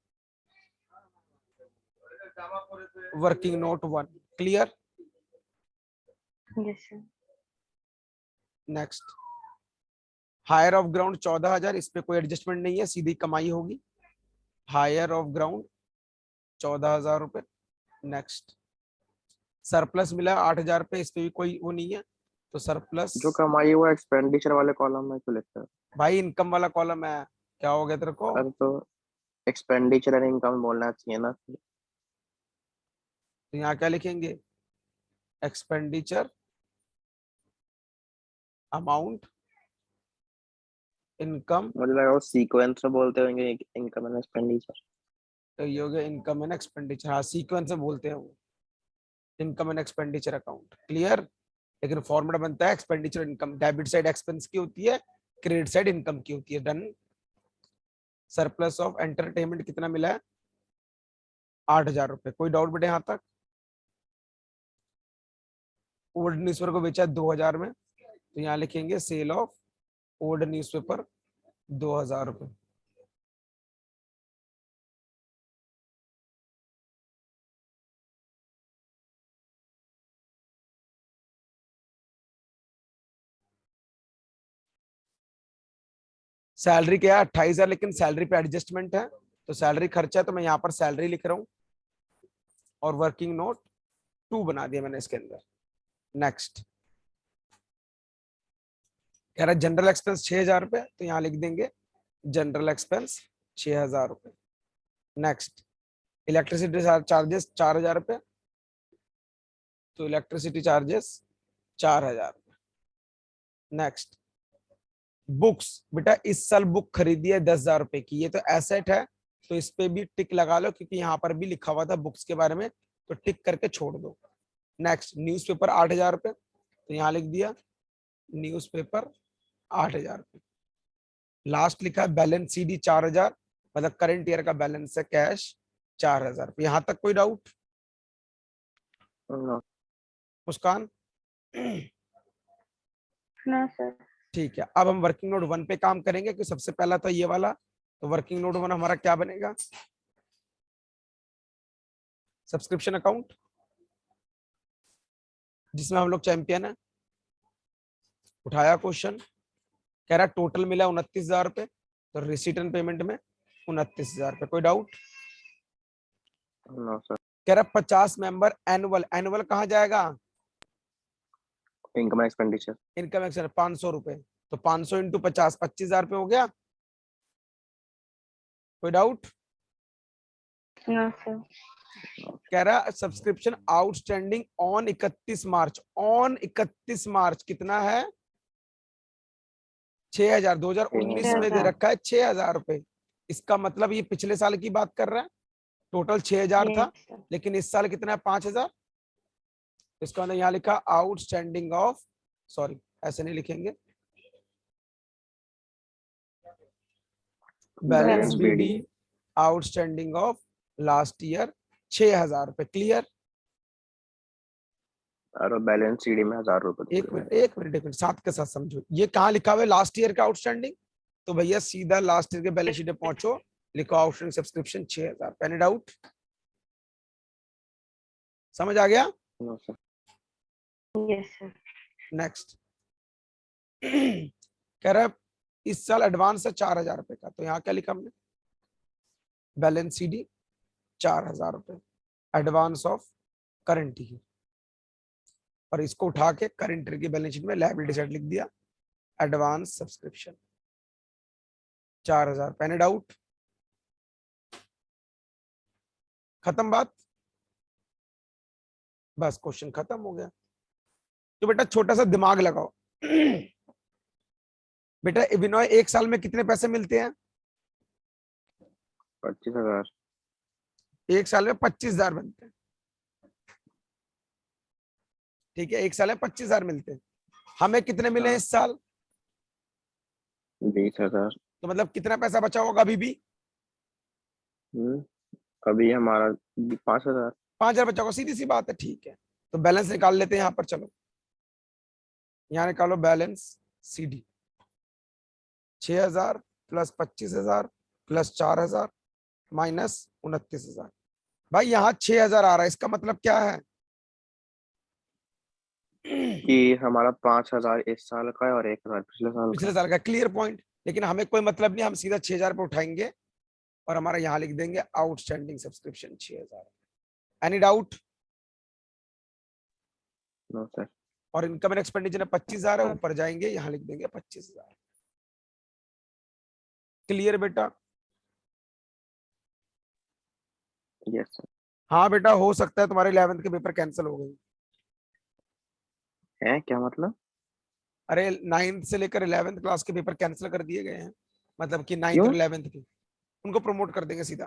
Speaker 1: working note 1। Clear?
Speaker 3: Yes sir.
Speaker 1: Next, hire of ground 14,000, इस पे कोई एडजस्टमेंट नहीं है, सीधी कमाई होगी। हायर ऑफ ग्राउंड 14,000 रुपए। नेक्स्ट, सरप्लस मिला 8,000 रुपए, इस पे भी कोई वो नहीं है, तो सरप्लस।
Speaker 2: जो कमाई हुआ एक्सपेंडिचर वाले कॉलम में क्यों लिखता है?
Speaker 1: भाई इनकम वाला कॉलम है, क्या हो गया तेरे को?
Speaker 2: अरे तो एक्सपेंडिचर एंड इनकम बोलना चाहिए ना।
Speaker 1: तो यहाँ क्या लिखेंगे? एक्सपेंडिचर अमाउंट इनकम,
Speaker 2: मुझे लगा वो सीक्वेंस में बोलते होंगे इनकम एंड एक्सपेंडिचर।
Speaker 1: तो ये हो गया इनकम एंड एक्सपेंडिचर। हाँ सीक्वेंस में बोलते हैं वो, income and expenditure account. Clear? लेकिन फॉर्मूला बनता है expenditure income, debit side expense की होती है, क्रेडिट साइड इनकम की होती है। डन। सरप्लस ऑफ एंटरटेनमेंट कितना मिला है? 8,000 रुपए। कोई डाउट बेटे यहाँ तक? ओल्ड न्यूज़पेपर को बेचा 2,000 में, तो यहाँ लिखेंगे सेल ऑफ ओल्ड न्यूज़पेपर 2,000 रुपए। सैलरी क्या है? 28,000, लेकिन सैलरी पे एडजस्टमेंट है, तो सैलरी खर्चा है, तो मैं यहाँ पर सैलरी लिख रहा हूँ, और वर्किंग नोट 2 बना दिया मैंने इसके अंदर। नेक्स्ट, कह रहा है जनरल एक्सपेंस 6,000 रुपए, तो यहाँ लिख देंगे जनरल एक्सपेंस 6,000 रुपए। नेक्स्ट, इलेक्ट्रिसिटी चार्जेस 4,000 रुपए, तो इलेक्ट्रिसिटी चार्जेस 4,000 रुपए। नेक्स्ट, बुक्स, बेटा इस साल बुक खरीदी है 10,000 रुपए की, ये तो एसेट है, तो इस पे भी टिक लगा लो, क्योंकि यहाँ पर भी लिखा हुआ था बुक्स के बारे में, तो टिक करके छोड़ दो। नेक्स्ट, न्यूज़पेपर 8,000 रुपए, तो यहाँ लिख दिया न्यूज़पेपर 8,000 रुपए। लास्ट लिखा है बैलेंस सीडी 4,000, मतलब करंट ईयर का बैलेंस है कैश 4,000 रुपए। यहाँ तक कोई doubt?
Speaker 2: No.
Speaker 1: Muskan?
Speaker 3: No sir.
Speaker 1: ठीक है, अब हम वर्किंग नोट 1 पे काम करेंगे, क्योंकि सबसे पहला था ये वाला, तो वर्किंग नोट 1 हमारा क्या बनेगा? सब्सक्रिप्शन अकाउंट, जिसमें हम लोग चैंपियन है। उठाया क्वेश्चन, कह रहा टोटल मिला 29,000 रुपए, तो रिसीट एंड पेमेंट में 29,000 रुपए। कोई डाउट?
Speaker 2: No sir.
Speaker 1: कह रहा 50 मेंबर एनुअल, एनुअल कहाँ जाएगा?
Speaker 2: Income expenditure.
Speaker 1: इनकम एक्सपेंडिचर 500 रुपए, तो 500 इंटू 50, 25,000 रुपये हो गया। कोई डाउट?
Speaker 3: No sir.
Speaker 1: कह रहा subscription outstanding on 31 March, on 31 March कितना है? 6,000। 2019 में दे
Speaker 3: 6,000।
Speaker 1: रखा है 6,000 रुपए। इसका मतलब ये पिछले साल की बात कर रहा है। टोटल 6,000 था,
Speaker 3: यस सर।
Speaker 1: लेकिन इस साल कितना है? 5,000। इसका मतलब यहाँ लिखा आउटस्टैंडिंग ऑफ, सॉरी ऐसे नहीं लिखेंगे, balance
Speaker 2: balance
Speaker 1: BD
Speaker 2: BD.
Speaker 1: Outstanding of last year 6,000 रुपए। क्लियर?
Speaker 2: और बैलेंस सीडी में 1,000 रुपए
Speaker 1: एक मिनट एक मिनट एक मिनट, साथ के साथ समझो। ये कहाँ लिखा हुआ है लास्ट ईयर का आउटस्टैंडिंग? तो भैया सीधा लास्ट ईयर के बैलेंस शीट पे पहुंचो, लिखो आउटस्टैंडिंग सब्सक्रिप्शन 6,000। Pen doubt? समझ आ गया?
Speaker 2: No sir.
Speaker 3: Yes sir.
Speaker 1: Next कह रहा है इस साल एडवांस है 4,000 रुपए का, तो यहाँ क्या लिखा हमने? बैलेंस सीडी 4,000 रुपए, एडवांस ऑफ करंट ईयर, और इसको उठा के करंट ईयर की बैलेंस शीट में लायबिलिटी साइड लिख दिया, एडवांस सब्सक्रिप्शन 4,000। Pen doubt? खत्म बात? बस क्वेश्चन खत्म हो गया। तो बेटा छोटा सा दिमाग लगाओ। बेटा विनोय, एक साल में कितने पैसे मिलते हैं?
Speaker 2: 25,000।
Speaker 1: एक साल में 25,000 बनते हैं। ठीक है, एक साल में 25,000 मिलते हैं। हमें कितने मिले हैं इस साल?
Speaker 2: 20,000।
Speaker 1: तो मतलब कितना पैसा बचा होगा अभी भी?
Speaker 2: अभी हमारा 5,000।
Speaker 1: 5,000 बचा होगा, सीधी सी बात है। ठीक है, तो बैलेंस निकाल लेते हैं यहाँ पर। चलो यहाँ निकालो balance CD, 6,000 plus 25,000 plus 4,000 minus 29,000। भाई यहाँ 6,000 आ रहा है, इसका मतलब क्या है?
Speaker 2: कि हमारा 5,000 इस साल का है और 1,000 पिछले साल
Speaker 1: पिछले
Speaker 2: का।
Speaker 1: साल का। Clear point. लेकिन हमें कोई मतलब नहीं, हम सीधा 6,000 पे उठाएंगे और हमारा यहाँ लिख देंगे outstanding subscription 6,000। Any doubt?
Speaker 2: No sir.
Speaker 1: और इनकम एंड एक्सपेंडिचर में 25,000 है, ऊपर जाएंगे यहाँ लिख देंगे 25,000। क्लियर बेटा?
Speaker 2: Yes sir.
Speaker 1: हाँ बेटा, हो सकता है तुम्हारे 11th के पेपर कैंसिल हो गए।
Speaker 2: है क्या मतलब?
Speaker 1: अरे 9th से लेकर 11th क्लास के पेपर कैंसिल कर दिए गए हैं, मतलब कि 9th
Speaker 2: क्यों
Speaker 1: और 11th के, उनको प्रमोट कर देंगे सीधा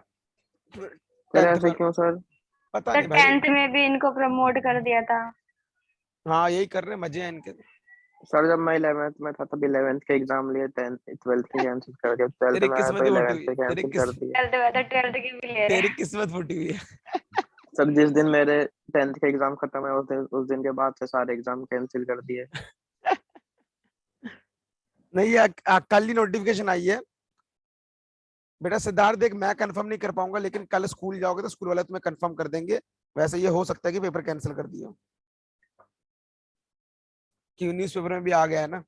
Speaker 2: सर?
Speaker 1: 10th
Speaker 2: ऐसे
Speaker 1: में।
Speaker 2: क्यों सर?
Speaker 1: पता
Speaker 3: सर
Speaker 1: नहीं भाई।
Speaker 3: 10th में भी इनको प्रमोट कर दिया था।
Speaker 1: हाँ यही कर रहे हैं, मजे हैं इनके।
Speaker 2: सर जब मैं 11th में था तब 11th के एग्जाम लिए, 10th 12th के कैंसिल कर दिया, 12th
Speaker 1: तेरी
Speaker 2: में आया
Speaker 1: किस्मत
Speaker 2: तो
Speaker 1: ही फूटी
Speaker 2: 11th
Speaker 1: हुई
Speaker 2: के
Speaker 1: है, तेरी
Speaker 2: कैंसिल कर
Speaker 1: किस्मत,
Speaker 2: दिए।
Speaker 3: 12th में तो 12th की भी ले रहे
Speaker 1: तेरी
Speaker 3: हैं।
Speaker 1: किस्मत फूटी हुई है।
Speaker 2: सर जिस दिन मेरे 10th के एग्जाम खत्म है उस दिन के बाद से सारे एग्जाम कैंसिल कर दिए।
Speaker 1: नहीं कल ही नोटिफिकेशन आई है बेटा। सिद्धार्थ देख, मैं कंफर्म नहीं कर पाऊंगा, लेकिन कल स्कूल जाओगे तो स्कूल वाले तुम्हें कंफर्म कर देंगे। वैसे ये हो सकता है कि पेपर कैंसिल कर दिया, कि न्यूज पेपर में भी आ गया है ना।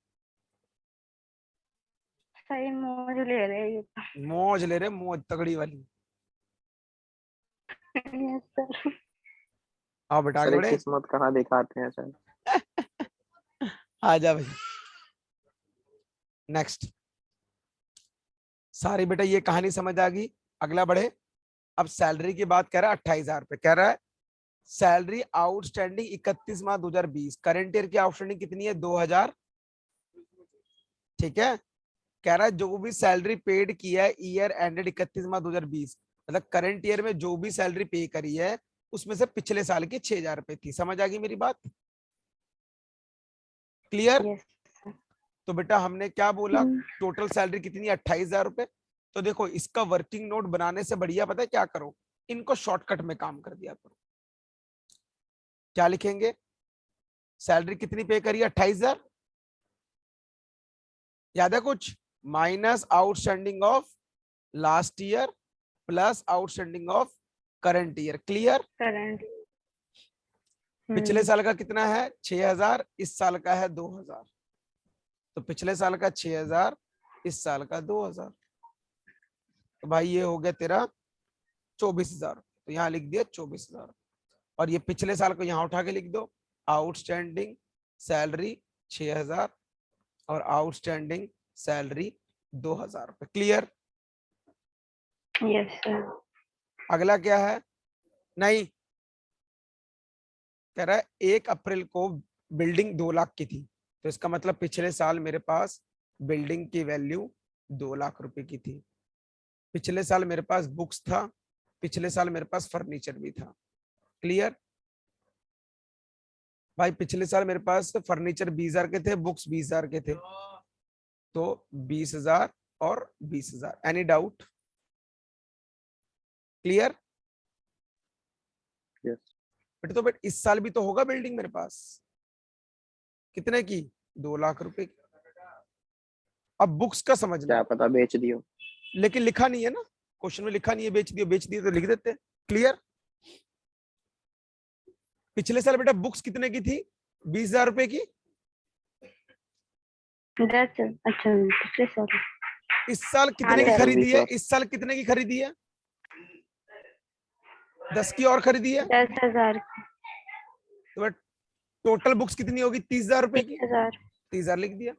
Speaker 3: सही मौज ले रहे हैं ये तो।
Speaker 1: मौज ले रहे, मौज तगड़ी वाली।
Speaker 3: Yes sir.
Speaker 1: आओ बेटा आगे
Speaker 2: सर एक
Speaker 1: बढ़े।
Speaker 2: किस्मत कहाँ दिखाते हैं सर?
Speaker 1: आ जा भाई। नेक्स्ट। सारी बेटा ये कहानी समझ आ गई। अगला बढ़े। अब सैलरी की बात कर रहा है, 28,000 रुपए कह रहा है। सैलरी आउटस्टैंडिंग 31 मार्च 2020, करंट ईयर की आउटस्टैंडिंग कितनी है? 2,000। ठीक है, कह रहा है जो भी सैलरी पेड किया है ईयर एंडेड 31 मार्च 2020, मतलब करंट ईयर में जो भी सैलरी पे करी है उसमें से पिछले साल की 6,000 रुपए थी। समझ आ गई मेरी बात? क्लियर?
Speaker 3: Yes sir.
Speaker 1: तो बेटा हमने क्या बोला, टोटल सैलरी कितनी है? 28,000 रुपए। तो देखो इसका वर्किंग नोट बनाने से बढ़िया पता है क्या करो, इनको शॉर्टकट में काम कर दिया करो। क्या लिखेंगे? सैलरी कितनी पे करी? 28,000। याद है कुछ? Minus outstanding of last year plus outstanding of current year. Clear?
Speaker 3: Current.
Speaker 1: पिछले साल का कितना है? 6,000। इस साल का है 2,000। तो पिछले साल का 6,000, इस साल का 2,000। तो भाई ये हो गया तेरा 24,000। तो यहाँ लिख दिया 24,000, और ये पिछले साल को यहाँ उठा के लिख दो, आउटस्टैंडिंग सैलरी 6000 और आउटस्टैंडिंग सैलरी 2000 रुपए। क्लियर?
Speaker 3: Yes sir.
Speaker 1: अगला क्या है? नहीं, कह रहा है 1 अप्रैल को बिल्डिंग 2 लाख की थी, तो इसका मतलब पिछले साल मेरे पास बिल्डिंग की वैल्यू 2 लाख रुपए की थी। पिछले साल मेरे पास बुक्स था, पिछले साल मेरे पास फर्नीचर भी था। क्लियर भाई? पिछले साल मेरे पास फर्नीचर 20,000 के थे, बुक्स 20,000 के थे, तो 20,000 और 20,000। Any doubt? क्लियर?
Speaker 2: यस।
Speaker 1: बेटे तो इस साल भी तो होगा बिल्डिंग मेरे पास, कितने की? 2 लाख रुपए की। अब बुक्स का समझना,
Speaker 2: क्या पता बेच दियो।
Speaker 1: लेकिन लिखा नहीं है ना, क्वेश्चन में लिखा नहीं है बेच दियो, बेच दियो तो लिख देते। क्लियर? पिछले साल बेटा बुक्स कितने की थी? 20,000 रुपए की।
Speaker 3: 10। अच्छा पिछले साल।
Speaker 1: इस साल
Speaker 3: हाँ,
Speaker 1: कितने की
Speaker 3: सर।
Speaker 1: खरीदी है? इस साल कितने की खरीदी है? 10 की और खरीदी है,
Speaker 3: 10,000।
Speaker 1: तो टोटल बुक्स कितनी होगी? 30,000 रुपए की।
Speaker 3: 30,000।
Speaker 1: 30,000 लिख दिया।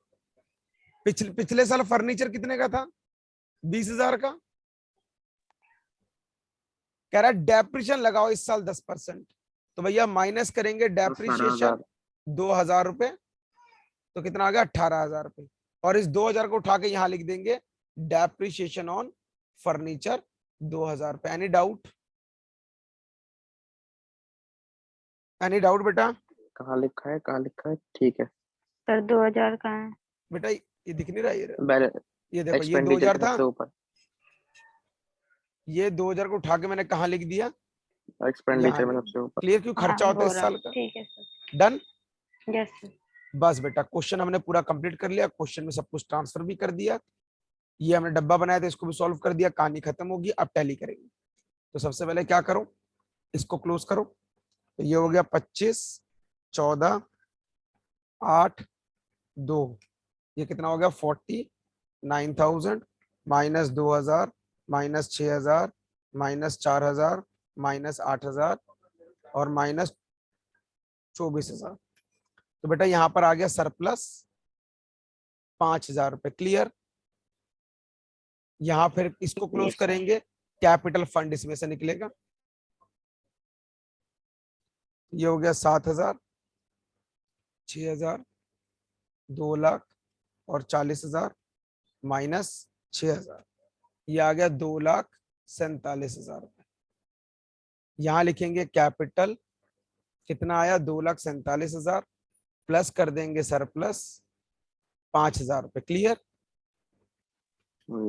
Speaker 1: पिछले साल फर्नीचर कितने का था? 20,000 का। कह रहा है डेप्रिशिएशन लगाओ इस साल 10%, तो भैया माइनस करेंगे डेप्रिशिएशन 2,000 रुपए, तो कितना आ गया? 18,000 रुपए। और इस 2,000 को उठा के यहां लिख देंगे डेप्रिशिएशन ऑन फर्नीचर 2,000 रुपए। Any doubt? एनी डाउट बेटा?
Speaker 2: कहाँ लिखा है, कहाँ लिखा है? ठीक है
Speaker 3: सर 2,000 का है।
Speaker 1: बेटा ये दिख नहीं रहा,
Speaker 2: बैलेंस
Speaker 1: ये देखो, ये
Speaker 2: एक्सपेंडिचर
Speaker 1: 2,000
Speaker 2: के
Speaker 1: था,
Speaker 2: सबसे ऊपर।
Speaker 1: ये 2,000 को उठा के मैंने कहा लिख दिया? यहाँ
Speaker 2: एक्सपेंडिचर में
Speaker 1: लिख
Speaker 2: सबसे
Speaker 1: दिया।
Speaker 2: ऊपर।
Speaker 1: क्लियर? क्यों
Speaker 3: हाँ
Speaker 1: खर्चा होता है
Speaker 3: हो
Speaker 1: इस
Speaker 3: रहा
Speaker 1: साल
Speaker 3: है।
Speaker 1: का।
Speaker 3: ठीक है सर।
Speaker 1: डन?
Speaker 3: Yes sir.
Speaker 1: बस बेटा क्वेश्चन हमने पूरा कंप्लीट कर लिया, क्वेश्चन में सब कुछ ट्रांसफर भी कर दिया, ये हमने डब्बा बनाया था इसको भी सॉल्व कर दिया, कहानी खत्म होगी। अब टैली करेंगे। तो सबसे पहले क्या करो, इसको क्लोज करो। तो ये हो गया 25, 14, 8, 2, ये कितना हो गया? 49,000 माइनस 2,000 माइनस 6,000 माइनस 4,000 माइनस 8,000 और माइनस 24,000। तो बेटा यहां पर आ गया सरप्लस 5,000 रुपए। क्लियर? यहां फिर इसको क्लोज
Speaker 2: यस सर।
Speaker 1: करेंगे, कैपिटल फंड इसमें से निकलेगा। ये हो गया 7,000, 6,000, 2 लाख और 40,000 माइनस 6,000, ये आ गया 2,47,000 रुपए। यहां लिखेंगे कैपिटल कितना आया? 2,47,000 प्लस कर देंगे सरप्लस 5,000 रुपए। क्लियर?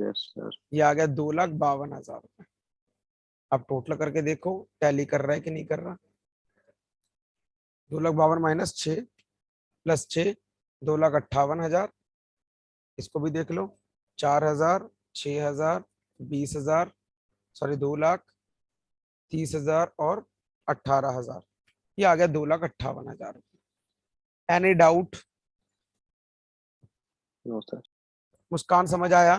Speaker 2: Yes sir.
Speaker 1: ये आ गया 2,52,000 रुपए। अब टोटल करके देखो टैली कर रहा है कि नहीं कर रहा। 2,52,000 माइनस 6 प्लस 6, 2,58,000। इसको भी देख लो, 4,000, 6,000, 20,000, सॉरी 2,30,000 और 18,000, ये आ गया 2,58,000। Any doubt?
Speaker 2: No sir.
Speaker 1: Muskan समझ आया?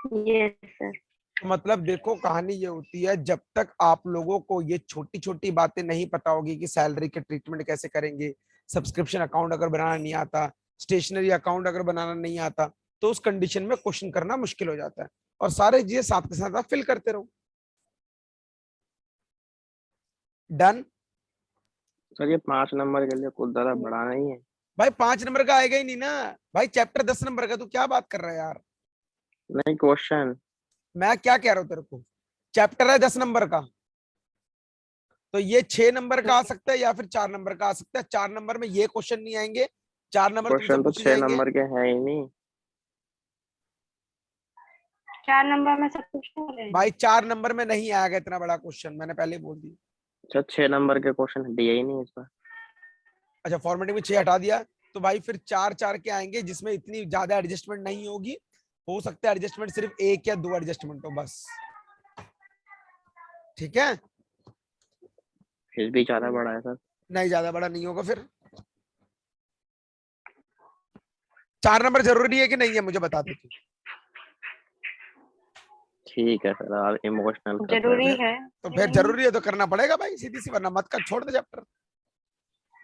Speaker 3: Yes sir.
Speaker 1: मतलब देखो कहानी ये होती है, जब तक आप लोगों को ये छोटी छोटी बातें नहीं पता होगी कि सैलरी के ट्रीटमेंट कैसे करेंगे, सब्सक्रिप्शन अकाउंट अगर बनाना नहीं आता, स्टेशनरी अकाउंट अगर बनाना नहीं आता, तो उस कंडीशन में क्वेश्चन करना मुश्किल हो जाता है। और सारे चीजें साथ के साथ आप फिल करते रहो। डन?
Speaker 2: सर ये 5 नंबर के लिए कुछ ज्यादा बड़ा नहीं है।
Speaker 1: भाई 5 नंबर का आएगा ही नहीं ना भाई, चैप्टर 10 नंबर का, तू क्या बात कर रहा है यार।
Speaker 2: नहीं क्वेश्चन।
Speaker 1: मैं क्या कह रहा हूँ तेरे को, चैप्टर है 10 नंबर का, तो ये 6 नंबर का आ सकता है या फिर 4 नंबर का आ सकता है। 4 नंबर में ये क्वेश्चन नहीं आएंगे, 4 नंबर तुमसे
Speaker 2: क्वेश्चन तो
Speaker 1: पूछे
Speaker 2: 6
Speaker 1: जाएंगे।
Speaker 2: नंबर के है ही नहीं।
Speaker 3: 4 नंबर में सब कुछ हो रहे हैं।
Speaker 1: भाई 4 नंबर में नहीं आएगा इतना बड़ा क्वेश्चन, मैंने पहले ही बोल दिया।
Speaker 2: अच्छा 6 नंबर के क्वेश्चन दिए ही नहीं इस बार।
Speaker 1: अच्छा फॉर्मेटिंग में 6 हटा दिया, तो भाई फिर 4 के आएंगे जिसमें इतनी ज्यादा एडजस्टमेंट नहीं होगी। हो सकता है एडजस्टमेंट सिर्फ 1 या 2 एडजस्टमेंट हो बस। ठीक है?
Speaker 2: फिर भी ज्यादा बड़ा है सर।
Speaker 1: नहीं ज्यादा बड़ा नहीं होगा फिर। 4 नंबर जरूरी है कि नहीं है मुझे बता दे तू।
Speaker 2: ठीक है सर, आप इमोशनल कर रहे
Speaker 3: जरूरी
Speaker 2: हो।
Speaker 3: है।
Speaker 1: तो फिर जरूरी है तो करना पड़ेगा भाई, सीधी सी, वरना मत कर, छोड़ दे चैप्टर।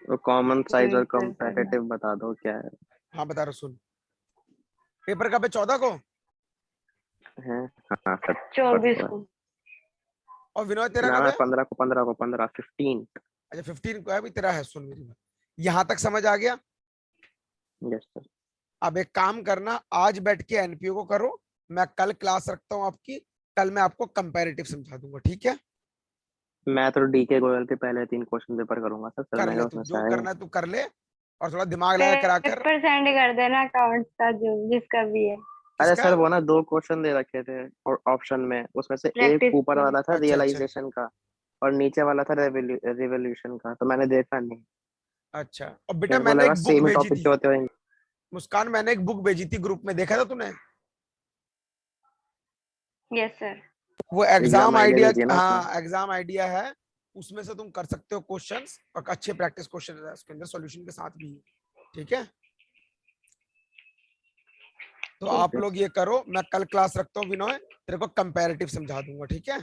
Speaker 2: तो कॉमन साइज और
Speaker 3: बिल्कुल सर।
Speaker 2: कंपैरेटिव बता दो क्या है।
Speaker 1: हाँ बता रहा, सुन। पेपर कब है? 14 को।
Speaker 2: हैं? हाँ सर
Speaker 3: 24
Speaker 2: परसों है।
Speaker 3: को।
Speaker 1: और विनोद तेरा
Speaker 2: ना
Speaker 1: कब
Speaker 2: ना
Speaker 1: है?
Speaker 2: 15 15
Speaker 1: अच्छा 15 को है, अभी तेरा है। सुन मेरी बात, यहाँ तक समझ आ गया?
Speaker 2: Yes sir.
Speaker 1: अब एक काम करना, आज बैठ के एनपीओ को करो, मैं कल क्लास रखता हूँ आपकी, कल मैं आपको कंपैरेटिव समझा दूंगा, ठीक है?
Speaker 2: मैं तो डीके गोयल के पहले 3 क्वेश्चन पेपर करूंगा सर,
Speaker 1: कर ले
Speaker 2: चलेगा
Speaker 1: तू,
Speaker 2: उसमें से
Speaker 1: जो
Speaker 2: आएगा।
Speaker 1: करना है तू कर ले, और थोड़ा दिमाग लगा करा कर।
Speaker 3: पेपर सेंड कर देना अकाउंट्स का, जो जिसका भी है।
Speaker 2: अरे
Speaker 1: किसका?
Speaker 2: सर वो ना 2 क्वेश्चन दे रखे थे और ऑप्शन में, उसमें से एक
Speaker 3: प्रैक्टिस
Speaker 2: ऊपर
Speaker 3: के।
Speaker 2: वाला था
Speaker 1: अच्छा अच्छा
Speaker 2: रियलाइजेशन का और नीचे वाला था रिवोल्यूशन का, तो मैंने देखा नहीं।
Speaker 1: अच्छा। और बेटा
Speaker 2: मेरे को
Speaker 1: मैंने
Speaker 2: लगा
Speaker 1: एक बुक
Speaker 2: सेम ही
Speaker 1: भेजी
Speaker 2: टॉपिक
Speaker 1: थी,
Speaker 2: के होते होंगे।
Speaker 1: मुस्कान, मैंने एक बुक भेजी थी ग्रुप में, देखा था तूने?
Speaker 3: Yes sir.
Speaker 1: वो
Speaker 2: एग्जाम
Speaker 1: एग्जाम
Speaker 2: आइडिया
Speaker 1: आइडिया,
Speaker 2: दीजिए ना उसमें।
Speaker 1: हाँ एग्जाम आइडिया है, उसमें से तुम कर सकते हो क्वेश्चंस, और अच्छे प्रैक्टिस क्वेश्चन है उसके अंदर, सॉल्यूशन के साथ भी है, ठीक है? तो
Speaker 3: ठीक।
Speaker 1: आप लोग ये करो, मैं कल क्लास रखता हूँ विनोय, तेरे को कंपैरेटिव समझा दूंगा, ठीक है?